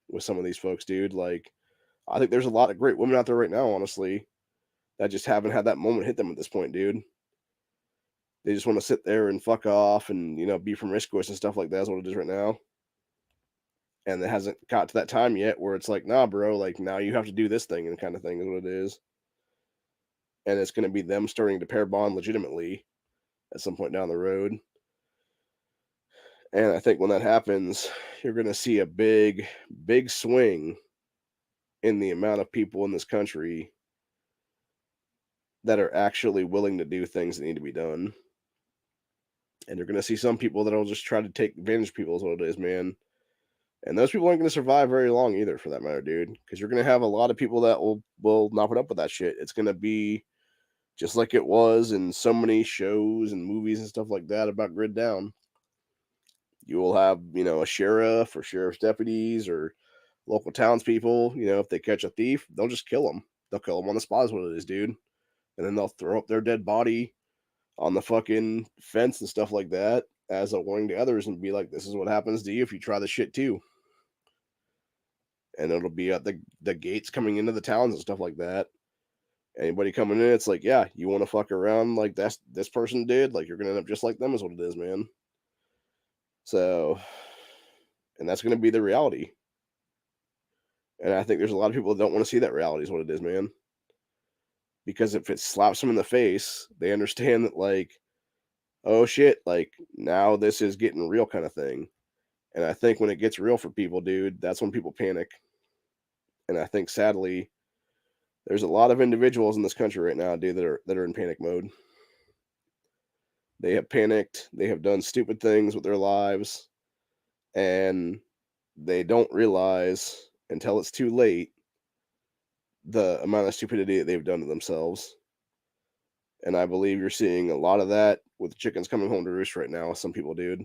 with some of these folks, dude. Like, I think there's a lot of great women out there right now, honestly, that just haven't had that moment hit them at this point, dude. They just want to sit there and fuck off and, be promiscuous and stuff like that is what it is right now. And it hasn't got to that time yet where it's like, nah, bro, like now you have to do this thing and kind of thing is what it is. And it's going to be them starting to pair bond legitimately at some point down the road. And I think when that happens, you're going to see a big, big swing in the amount of people in this country that are actually willing to do things that need to be done. And you're going to see some people that'll just try to take advantage of people is what it is, man. And those people aren't going to survive very long either, for that matter, dude. Because you're going to have a lot of people that will not put up with that shit. It's going to be just like it was in so many shows and movies and stuff like that about Grid Down. You will have, a sheriff or sheriff's deputies or local townspeople. If they catch a thief, they'll just kill them. They'll kill them on the spot is what it is, dude. And then they'll throw up their dead body on the fucking fence and stuff like that as a warning to others and be like, this is what happens to you if you try this shit too. And it'll be at the gates coming into the towns and stuff like that. Anybody coming in, it's like, yeah, you want to fuck around like this person did, like you're gonna end up just like them is what it is, man. So, and that's gonna be the reality. And I think there's a lot of people that don't want to see that reality is what it is, man. Because if it slaps them in the face, they understand that like, oh shit, like now this is getting real kind of thing. And I think when it gets real for people, dude, that's when people panic. And I think sadly, there's a lot of individuals in this country right now, dude, that are in panic mode. They have panicked, they have done stupid things with their lives, and they don't realize until it's too late the amount of stupidity that they've done to themselves. And I believe you're seeing a lot of that with chickens coming home to roost right now, some people, dude,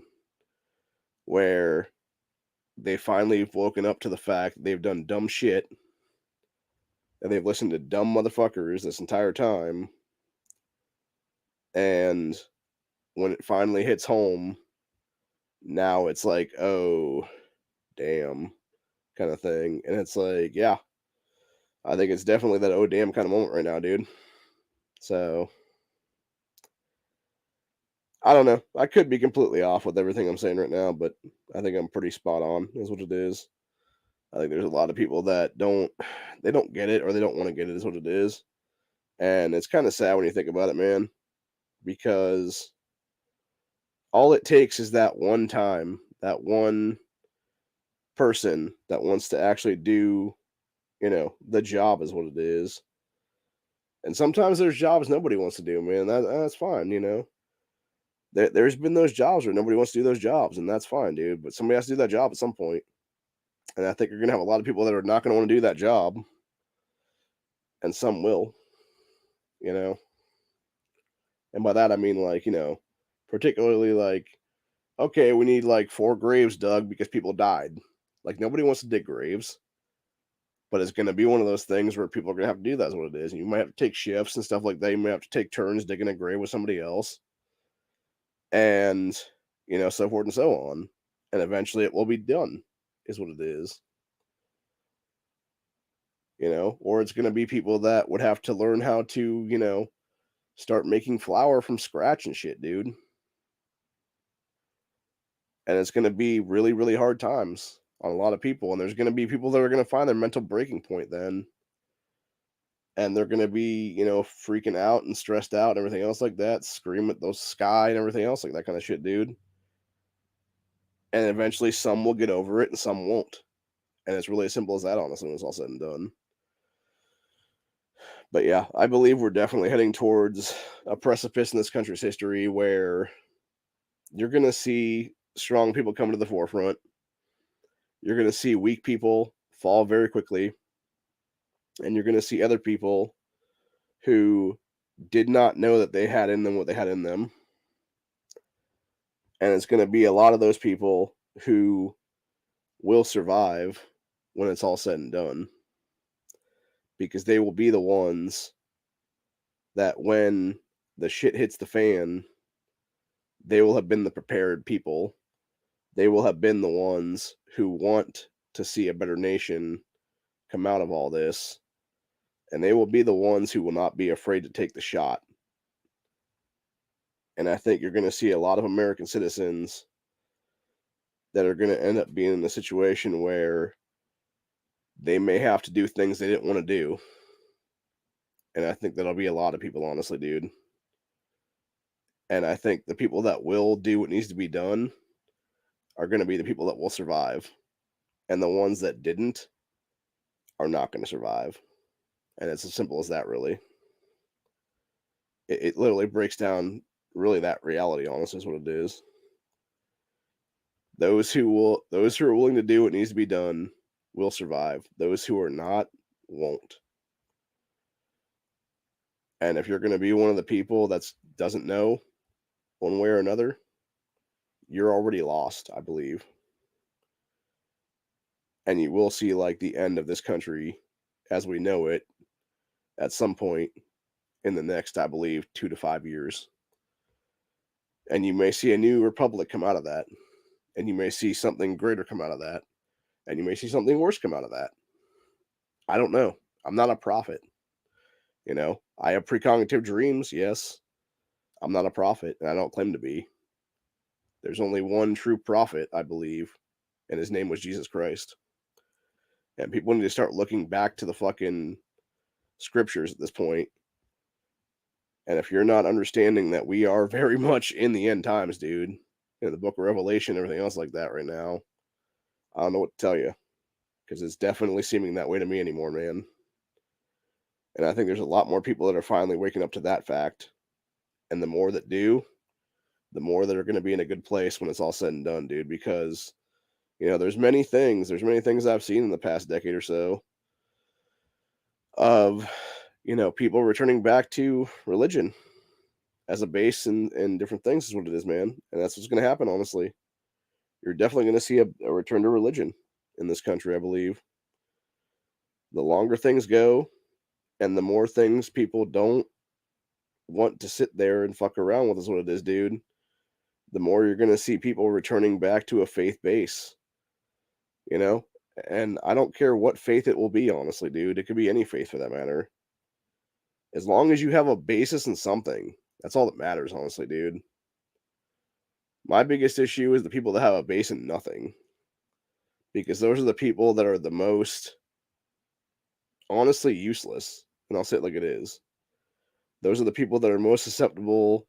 where they finally have woken up to the fact that they've done dumb shit and they've listened to dumb motherfuckers this entire time. And when it finally hits home, now it's like, oh, damn, kind of thing. And it's like, yeah, I think it's definitely that oh, damn kind of moment right now, dude. So, I don't know. I could be completely off with everything I'm saying right now, but I think I'm pretty spot on, is what it is. I think there's a lot of people that they don't get it or they don't want to get it, is what it is. And it's kind of sad when you think about it, man, because all it takes is that one time, that one person that wants to actually do, the job is what it is. And sometimes there's jobs nobody wants to do, man. That's fine. There's been those jobs where nobody wants to do those jobs, and that's fine, dude. But somebody has to do that job at some point. And I think you're gonna have a lot of people that are not gonna want to do that job, and some will, you know. And by that I mean like, particularly like, okay, we need like 4 graves dug because people died. Like nobody wants to dig graves, but it's gonna be one of those things where people are gonna have to do that's what it is. And you might have to take shifts and stuff like that. You might have to take turns digging a grave with somebody else. And so forth and so on. And eventually it will be done, is what it is. Or it's gonna be people that would have to learn how to, start making flour from scratch and shit, dude. And it's going to be really, really hard times on a lot of people. And there's going to be people that are going to find their mental breaking point then. And they're going to be, freaking out and stressed out and everything else like that, scream at the sky and everything else like that kind of shit, dude. And eventually some will get over it and some won't. And it's really as simple as that, honestly, when it's all said and done. But yeah, I believe we're definitely heading towards a precipice in this country's history where you're going to see strong people come to the forefront. You're going to see weak people fall very quickly. And you're going to see other people who did not know that they had in them what they had in them. And it's going to be a lot of those people who will survive when it's all said and done. Because they will be the ones that when the shit hits the fan, they will have been the prepared people. They will have been the ones who want to see a better nation come out of all this. And they will be the ones who will not be afraid to take the shot. And I think you're going to see a lot of American citizens that are going to end up being in a situation where they may have to do things they didn't want to do. And I think that'll be a lot of people, honestly, dude. And I think the people that will do what needs to be done are going to be the people that will survive. And the ones that didn't are not going to survive. And it's as simple as that, really. It literally breaks down really that reality, honestly, is what it is. Those who are willing to do what needs to be done will survive. Those who are not won't. And if you're going to be one of the people that doesn't know one way or another, you're already lost, I believe. And you will see like the end of this country as we know it at some point in the next, I believe, 2 to 5 years. And you may see a new republic come out of that. And you may see something greater come out of that. And you may see something worse come out of that. I don't know. I'm not a prophet. I have precognitive dreams, yes. I'm not a prophet, and I don't claim to be. There's only one true prophet, I believe, and his name was Jesus Christ. And people need to start looking back to the fucking scriptures at this point. And if you're not understanding that we are very much in the end times, dude, in the book of Revelation, everything else like that right now, I don't know what to tell you. Because it's definitely seeming that way to me anymore, man. And I think there's a lot more people that are finally waking up to that fact. And the more that do, the more that are going to be in a good place when it's all said and done, dude. Because, there's many things I've seen in the past decade or so of, people returning back to religion as a base and different things is what it is, man. And that's what's going to happen, honestly. You're definitely going to see a return to religion in this country, I believe. The longer things go and the more things people don't want to sit there and fuck around with is what it is, dude. The more you're going to see people returning back to a faith base, and I don't care what faith it will be, honestly, dude. It could be any faith for that matter. As long as you have a basis in something, that's all that matters, honestly, dude. My biggest issue is the people that have a base in nothing, because those are the people that are the most honestly useless, and I'll say it like it is. Those are the people that are most susceptible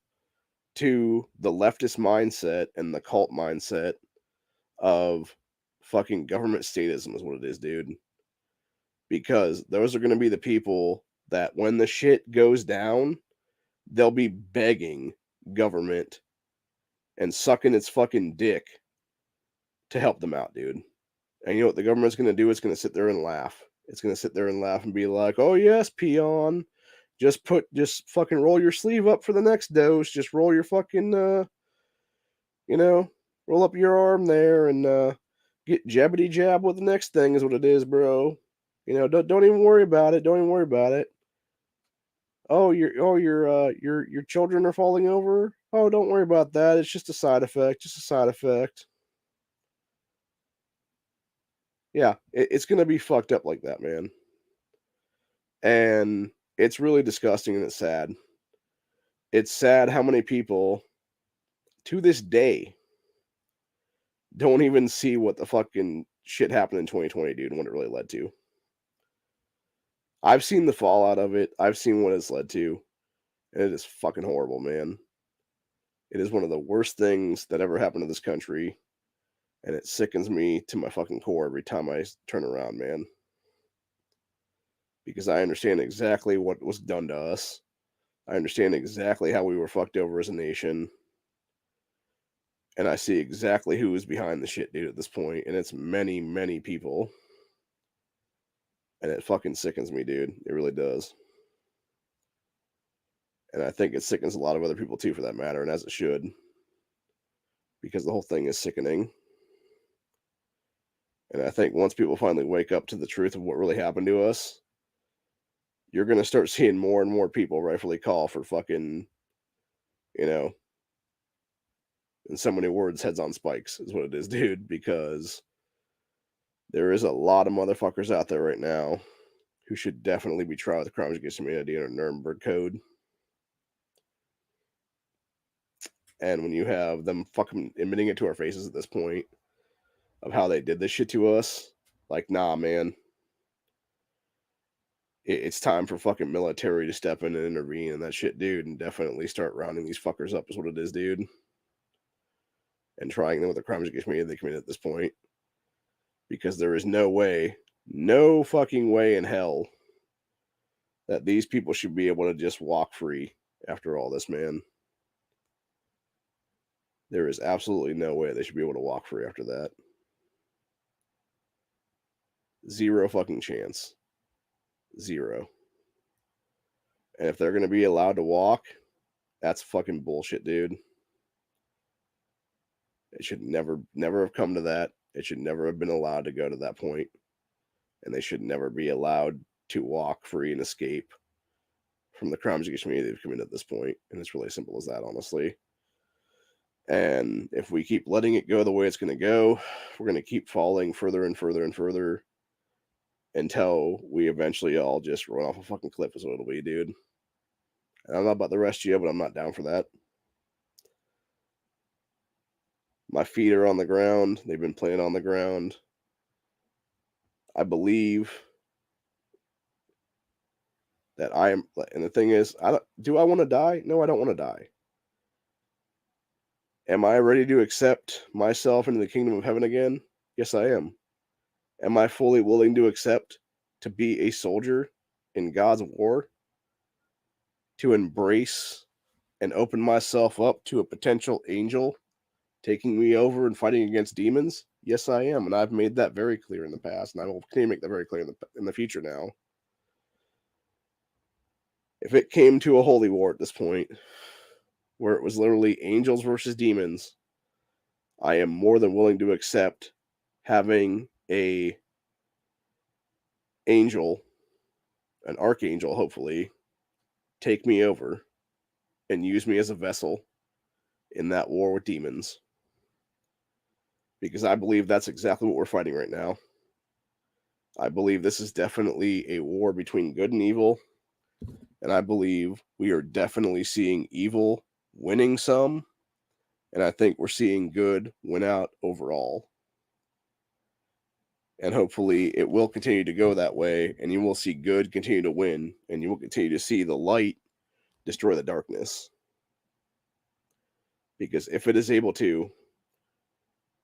to the leftist mindset and the cult mindset of fucking government statism is what it is, dude. Because those are going to be the people that when the shit goes down, they'll be begging government and sucking its fucking dick to help them out, dude. And you know what the government's going to do? It's going to sit there and laugh. It's going to sit there and laugh and be like, "Oh yes, peon. Just fucking roll your sleeve up for the next dose. Just roll your fucking you know, roll up your arm there and get jabbity jab with the next thing is what it is, bro. You know, don't even worry about it. Don't even worry about it. Oh, your children are falling over. Oh, don't worry about that. It's just a side effect. Just a side effect. Yeah, it's gonna be fucked up like that, man. And it's really disgusting and it's sad. It's sad how many people to this day don't even see what the fucking shit happened in 2020, dude, and what it really led to. I've seen the fallout of it. I've seen what it's led to, and it is fucking horrible, man. It is one of the worst things that ever happened to this country, and it sickens me to my fucking core every time I turn around, man. Because I understand exactly what was done to us. I understand exactly how we were fucked over as a nation. And I see exactly who is behind the shit, dude, at this point, and it's many, many people. And it fucking sickens me, dude. It really does. And I think it sickens a lot of other people too, for that matter, and as it should. Because the whole thing is sickening. And I think once people finally wake up to the truth of what really happened to us, you're going to start seeing more and more people rightfully call for fucking, you know, in so many words, heads on spikes is what it is, dude. Because there is a lot of motherfuckers out there right now who should definitely be tried with crimes against humanity under Nuremberg Code. And when you have them fucking admitting it to our faces at this point of how they did this shit to us, like, nah, man, it's time for fucking military to step in and intervene and that shit, dude, and definitely start rounding these fuckers up is what it is, dude. And trying them with the crimes against humanity they committed at this point. Because there is no way, no fucking way in hell that these people should be able to just walk free after all this, man. There is absolutely no way they should be able to walk free after that. Zero fucking chance. Zero. And if they're going to be allowed to walk, that's fucking bullshit, dude. It should never have come to that. It should never have been allowed to go to that point. And they should never be allowed to walk free and escape from the crimes against humanity they've committed at this point. And it's really simple as that, honestly. And if we keep letting it go the way it's going to go, we're going to keep falling further and further and further until we eventually all just run off a fucking cliff is what it'll be, dude. And I don't know about the rest of you, but I'm not down for that. My feet are on the ground. They've been playing on the ground. I believe that I am, and the thing is, do I want to die? No, I don't want to die. Am I ready to accept myself into the kingdom of heaven again? Yes, I am. Am I fully willing to accept to be a soldier in God's war? To embrace and open myself up to a potential angel taking me over and fighting against demons? Yes, I am, and I've made that very clear in the past, and I will continue to make that very clear in the future now. If it came to a holy war at this point, where it was literally angels versus demons, I am more than willing to accept having a angel, an archangel, hopefully, take me over and use me as a vessel in that war with demons. Because I believe that's exactly what we're fighting right now. I believe this is definitely a war between good and evil. And I believe we are definitely seeing evil winning some. And I think we're seeing good win out overall. And hopefully it will continue to go that way. And you will see good continue to win. And you will continue to see the light destroy the darkness. Because if it is able to,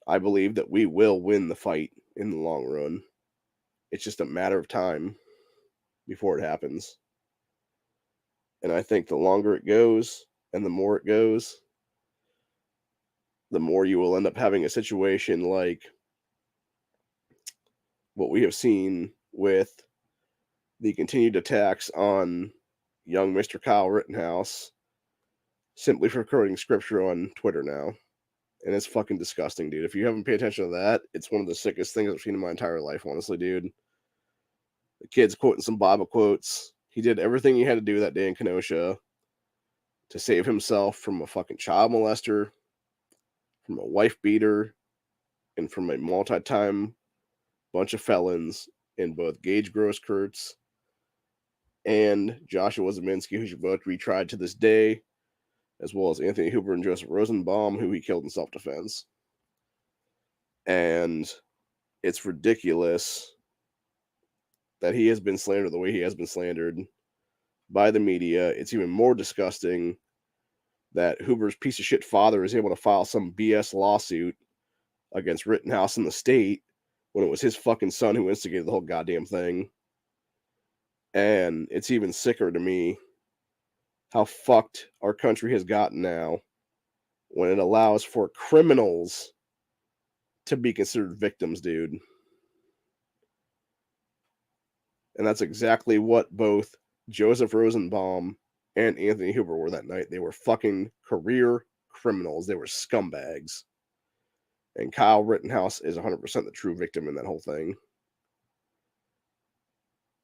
I believe that we will win the fight in the long run. It's just a matter of time before it happens. And I think the longer it goes and the more it goes, the more you will end up having a situation like what we have seen with the continued attacks on young Mr. Kyle Rittenhouse simply for quoting scripture on Twitter now. And it's fucking disgusting, dude. If you haven't paid attention to that, it's one of the sickest things I've seen in my entire life, honestly, dude. The kid's quoting some Bible quotes. He did everything he had to do that day in Kenosha to save himself from a fucking child molester, from a wife beater, and from a multi-time bunch of felons in both Gage Grosskreutz and Joshua Zeminski, who should both be retried to this day, as well as Anthony Huber and Joseph Rosenbaum, who he killed in self-defense. And it's ridiculous that he has been slandered the way he has been slandered by the media. It's even more disgusting that Huber's piece of shit father is able to file some BS lawsuit against Rittenhouse in the state when it was his fucking son who instigated the whole goddamn thing. And it's even sicker to me how fucked our country has gotten now when it allows for criminals to be considered victims, dude. And that's exactly what both Joseph Rosenbaum and Anthony Huber were that night. They were fucking career criminals. They were scumbags. And Kyle Rittenhouse is 100% the true victim in that whole thing.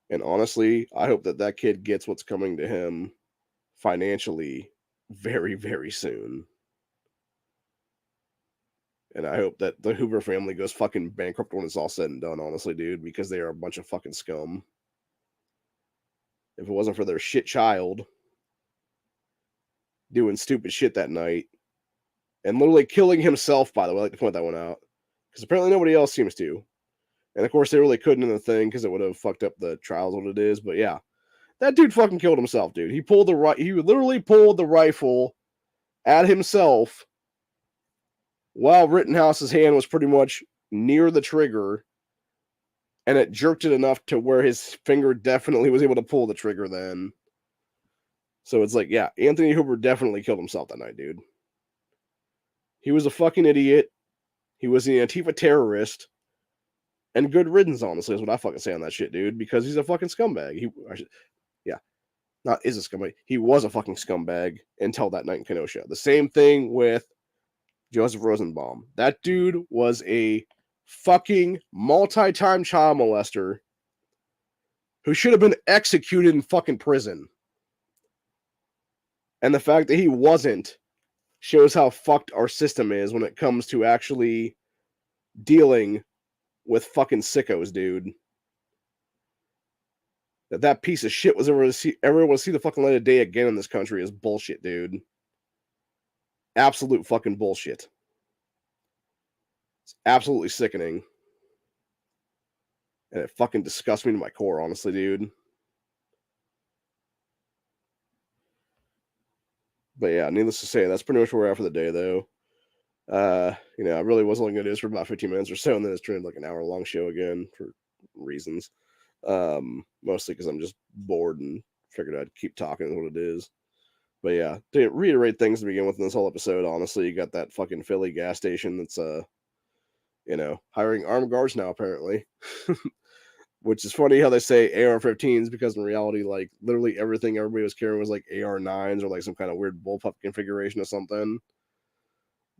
And honestly, I hope that that kid gets what's coming to him financially very, very soon. And I hope that the Hoover family goes fucking bankrupt when it's all said and done, honestly, dude, because they are a bunch of fucking scum. If it wasn't for their shit child doing stupid shit that night and literally killing himself, by the way, I like to point that one out, because apparently nobody else seems to. And of course, they really couldn't in the thing because it would have fucked up the trials, what it is. But yeah, that dude fucking killed himself, dude. He literally pulled the rifle at himself while Rittenhouse's hand was pretty much near the trigger, and it jerked it enough to where his finger definitely was able to pull the trigger then. So it's like, yeah, Anthony Hoover definitely killed himself that night, dude. He was a fucking idiot. He was an Antifa terrorist. And good riddance, honestly, is what I fucking say on that shit, dude, because he's a fucking scumbag. Not is a scumbag. He was a fucking scumbag until that night in Kenosha. The same thing with Joseph Rosenbaum. That dude was a fucking multi-time child molester who should have been executed in fucking prison. And the fact that he wasn't shows how fucked our system is when it comes to actually dealing with fucking sickos, dude. That piece of shit was ever to see the fucking light of day again in this country is bullshit, dude. Absolute fucking bullshit. It's absolutely sickening. And it fucking disgusts me to my core, honestly, dude. But yeah, needless to say, that's pretty much where we're at for the day, though. I really was only going to do this for about 15 minutes or so, and then it's turned like an hour-long show again for reasons. Mostly because I'm just bored and figured I'd keep talking is what it is. But yeah, to reiterate things to begin with in this whole episode, honestly, you got that fucking Philly gas station that's hiring armed guards now, apparently. Which is funny how they say AR-15s, because in reality, like, literally everything everybody was carrying was like AR-9s or like some kind of weird bullpup configuration or something.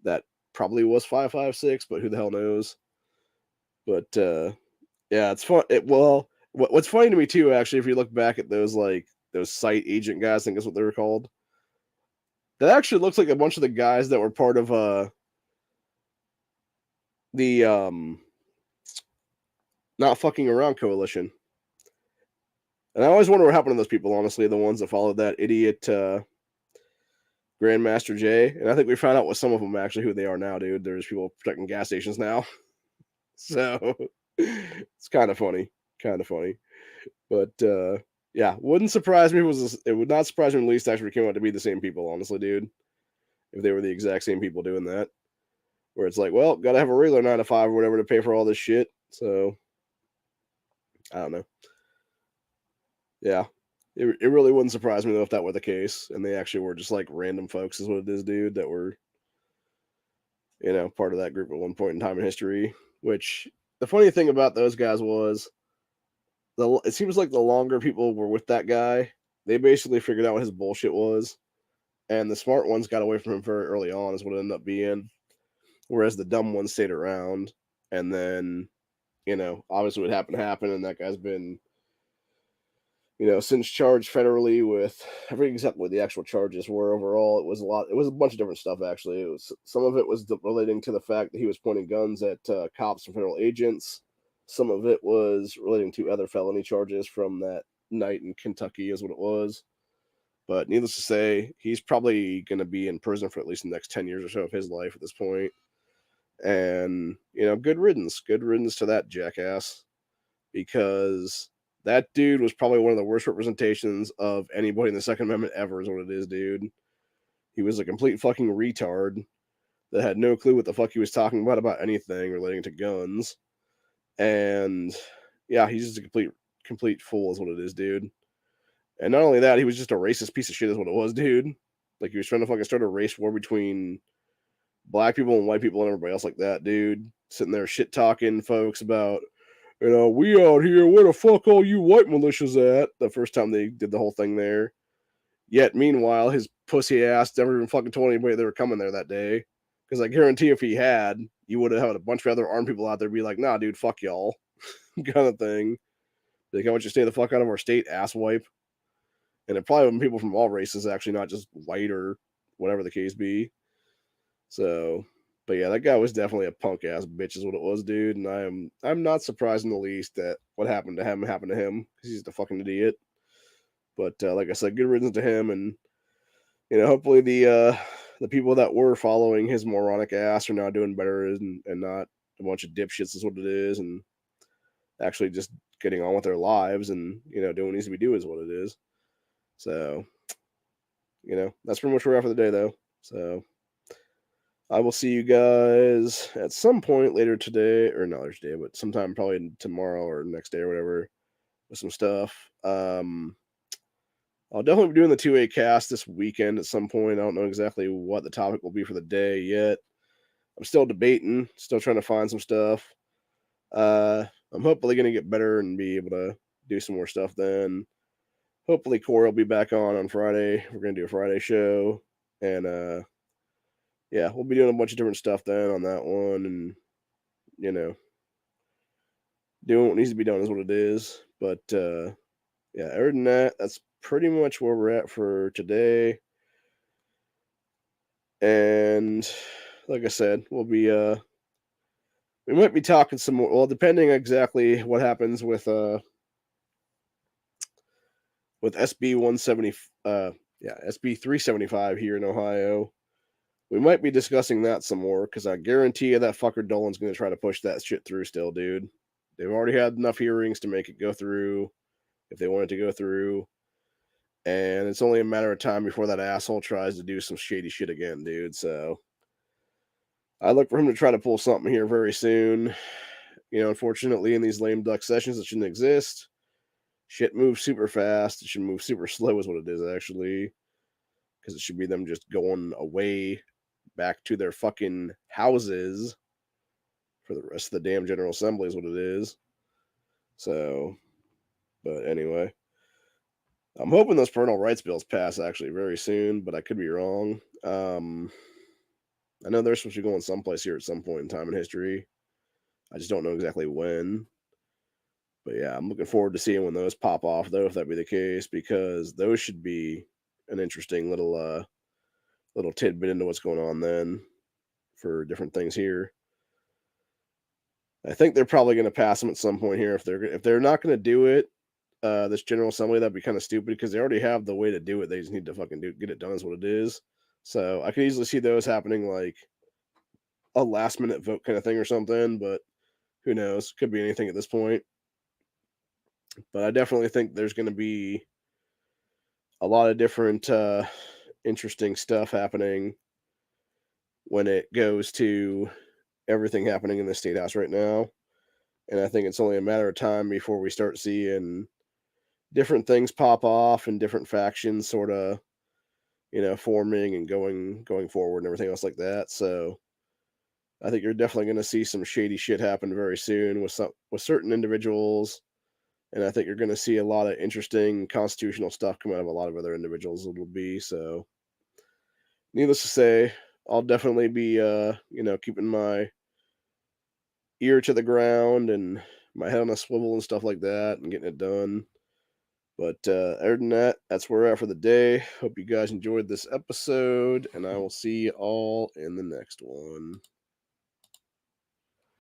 That probably was 5.56, but who the hell knows? But yeah, it's fun. What's funny to me too, actually, if you look back at those site agent guys, I think that's what they were called. That actually looks like a bunch of the guys that were part of the Not Fucking Around coalition. And I always wonder what happened to those people, honestly, the ones that followed that idiot Grandmaster J. And I think we found out with some of them actually who they are now, dude. There's people protecting gas stations now. So it's kind of funny. But Yeah, wouldn't surprise me. It would not surprise me in the least actually came out to be the same people. Honestly, dude, if they were the exact same people doing that, where it's like, well, gotta have a regular 9 to 5 or whatever to pay for all this shit. So I don't know. Yeah, it really wouldn't surprise me though if that were the case, and they actually were just like random folks, is what it is, dude, that were part of that group at one point in time in history. Which the funny thing about those guys was it seems like the longer people were with that guy, they basically figured out what his bullshit was, and the smart ones got away from him very early on, is what it ended up being. Whereas the dumb ones stayed around, and then obviously what happened, and that guy's been since charged federally with, I forget exactly what the actual charges were overall. It was a lot. It was a bunch of different stuff actually. It was some of it was relating to the fact that he was pointing guns at cops and federal agents. Some of it was relating to other felony charges from that night in Kentucky, is what it was. But needless to say, he's probably going to be in prison for at least the next 10 years or so of his life at this point. And good riddance to that jackass, because that dude was probably one of the worst representations of anybody in the Second Amendment ever, is what it is, dude. He was a complete fucking retard that had no clue what the fuck he was talking about anything relating to guns. And yeah, he's just a complete fool, is what it is, dude. And not only that, he was just a racist piece of shit, is what it was, dude. Like, he was trying to fucking start a race war between black people and white people and everybody else like that, dude. Sitting there shit talking folks about, we out here, where the fuck all you white militias at? The first time they did the whole thing there. Yet, meanwhile, his pussy ass never even fucking told anybody they were coming there that day. Because I guarantee if he had, you would have had a bunch of other armed people out there be like, nah, dude, fuck y'all. Kind of thing. Like, I want you to stay the fuck out of our state, asswipe. And it probably would people from all races, actually, not just white or whatever the case be. So, but yeah, that guy was definitely a punk ass bitch, is what it was, dude. And I'm not surprised in the least that what happened to him happened to him, because he's a fucking idiot. But like I said, good riddance to him, and hopefully the people that were following his moronic ass are now doing better, and not a bunch of dipshits, is what it is, and actually just getting on with their lives and doing what needs to be done, is what it is. So that's pretty much where we're at for the day, though. So I will see you guys at some point later today, or not later today, but sometime probably tomorrow or next day or whatever, with some stuff. I'll definitely be doing the 2A cast this weekend at some point. I don't know exactly what the topic will be for the day yet. I'm still debating, still trying to find some stuff. I'm hopefully going to get better and be able to do some more stuff then. Hopefully Corey will be back on Friday. We're going to do a Friday show, and yeah, we'll be doing a bunch of different stuff then on that one, and doing what needs to be done is what it is. But yeah, other than that, that's pretty much where we're at for today. And like I said, we might be talking some more. Well, depending exactly what happens with SB 170, SB 375 here in Ohio. We might be discussing that some more, because I guarantee you that fucker Dolan's going to try to push that shit through still, dude. They've already had enough hearings to make it go through, if they want it to go through. And it's only a matter of time before that asshole tries to do some shady shit again, dude. So I look for him to try to pull something here very soon. Unfortunately, in these lame duck sessions that shouldn't exist, shit moves super fast. It should move super slow, is what it is, actually. Because it should be them just going away back to their fucking houses for the rest of the damn General Assembly, is what it is. So, but anyway, I'm hoping those parental rights bills pass actually very soon, but I could be wrong. I know they're supposed to be going someplace here at some point in time in history. I just don't know exactly when. But yeah, I'm looking forward to seeing when those pop off, though, if that be the case, because those should be an interesting little tidbit into what's going on then for different things here. I think they're probably going to pass them at some point here. If they're not going to do it, this General Assembly, that'd be kind of stupid, because they already have the way to do it. They just need to fucking get it done, is what it is. So I could easily see those happening like a last minute vote kind of thing or something, but who knows? Could be anything at this point. But I definitely think there's going to be a lot of different interesting stuff happening when it goes to everything happening in the state house right now. And I think it's only a matter of time before we start seeing different things pop off and different factions sort of, forming and going forward and everything else like that. So I think you're definitely going to see some shady shit happen very soon with certain individuals, and I think you're going to see a lot of interesting constitutional stuff come out of a lot of other individuals. It'll be so. Needless to say, I'll definitely be, keeping my ear to the ground and my head on a swivel and stuff like that, and getting it done. But other than that, that's where we're at for the day. Hope you guys enjoyed this episode, and I will see you all in the next one.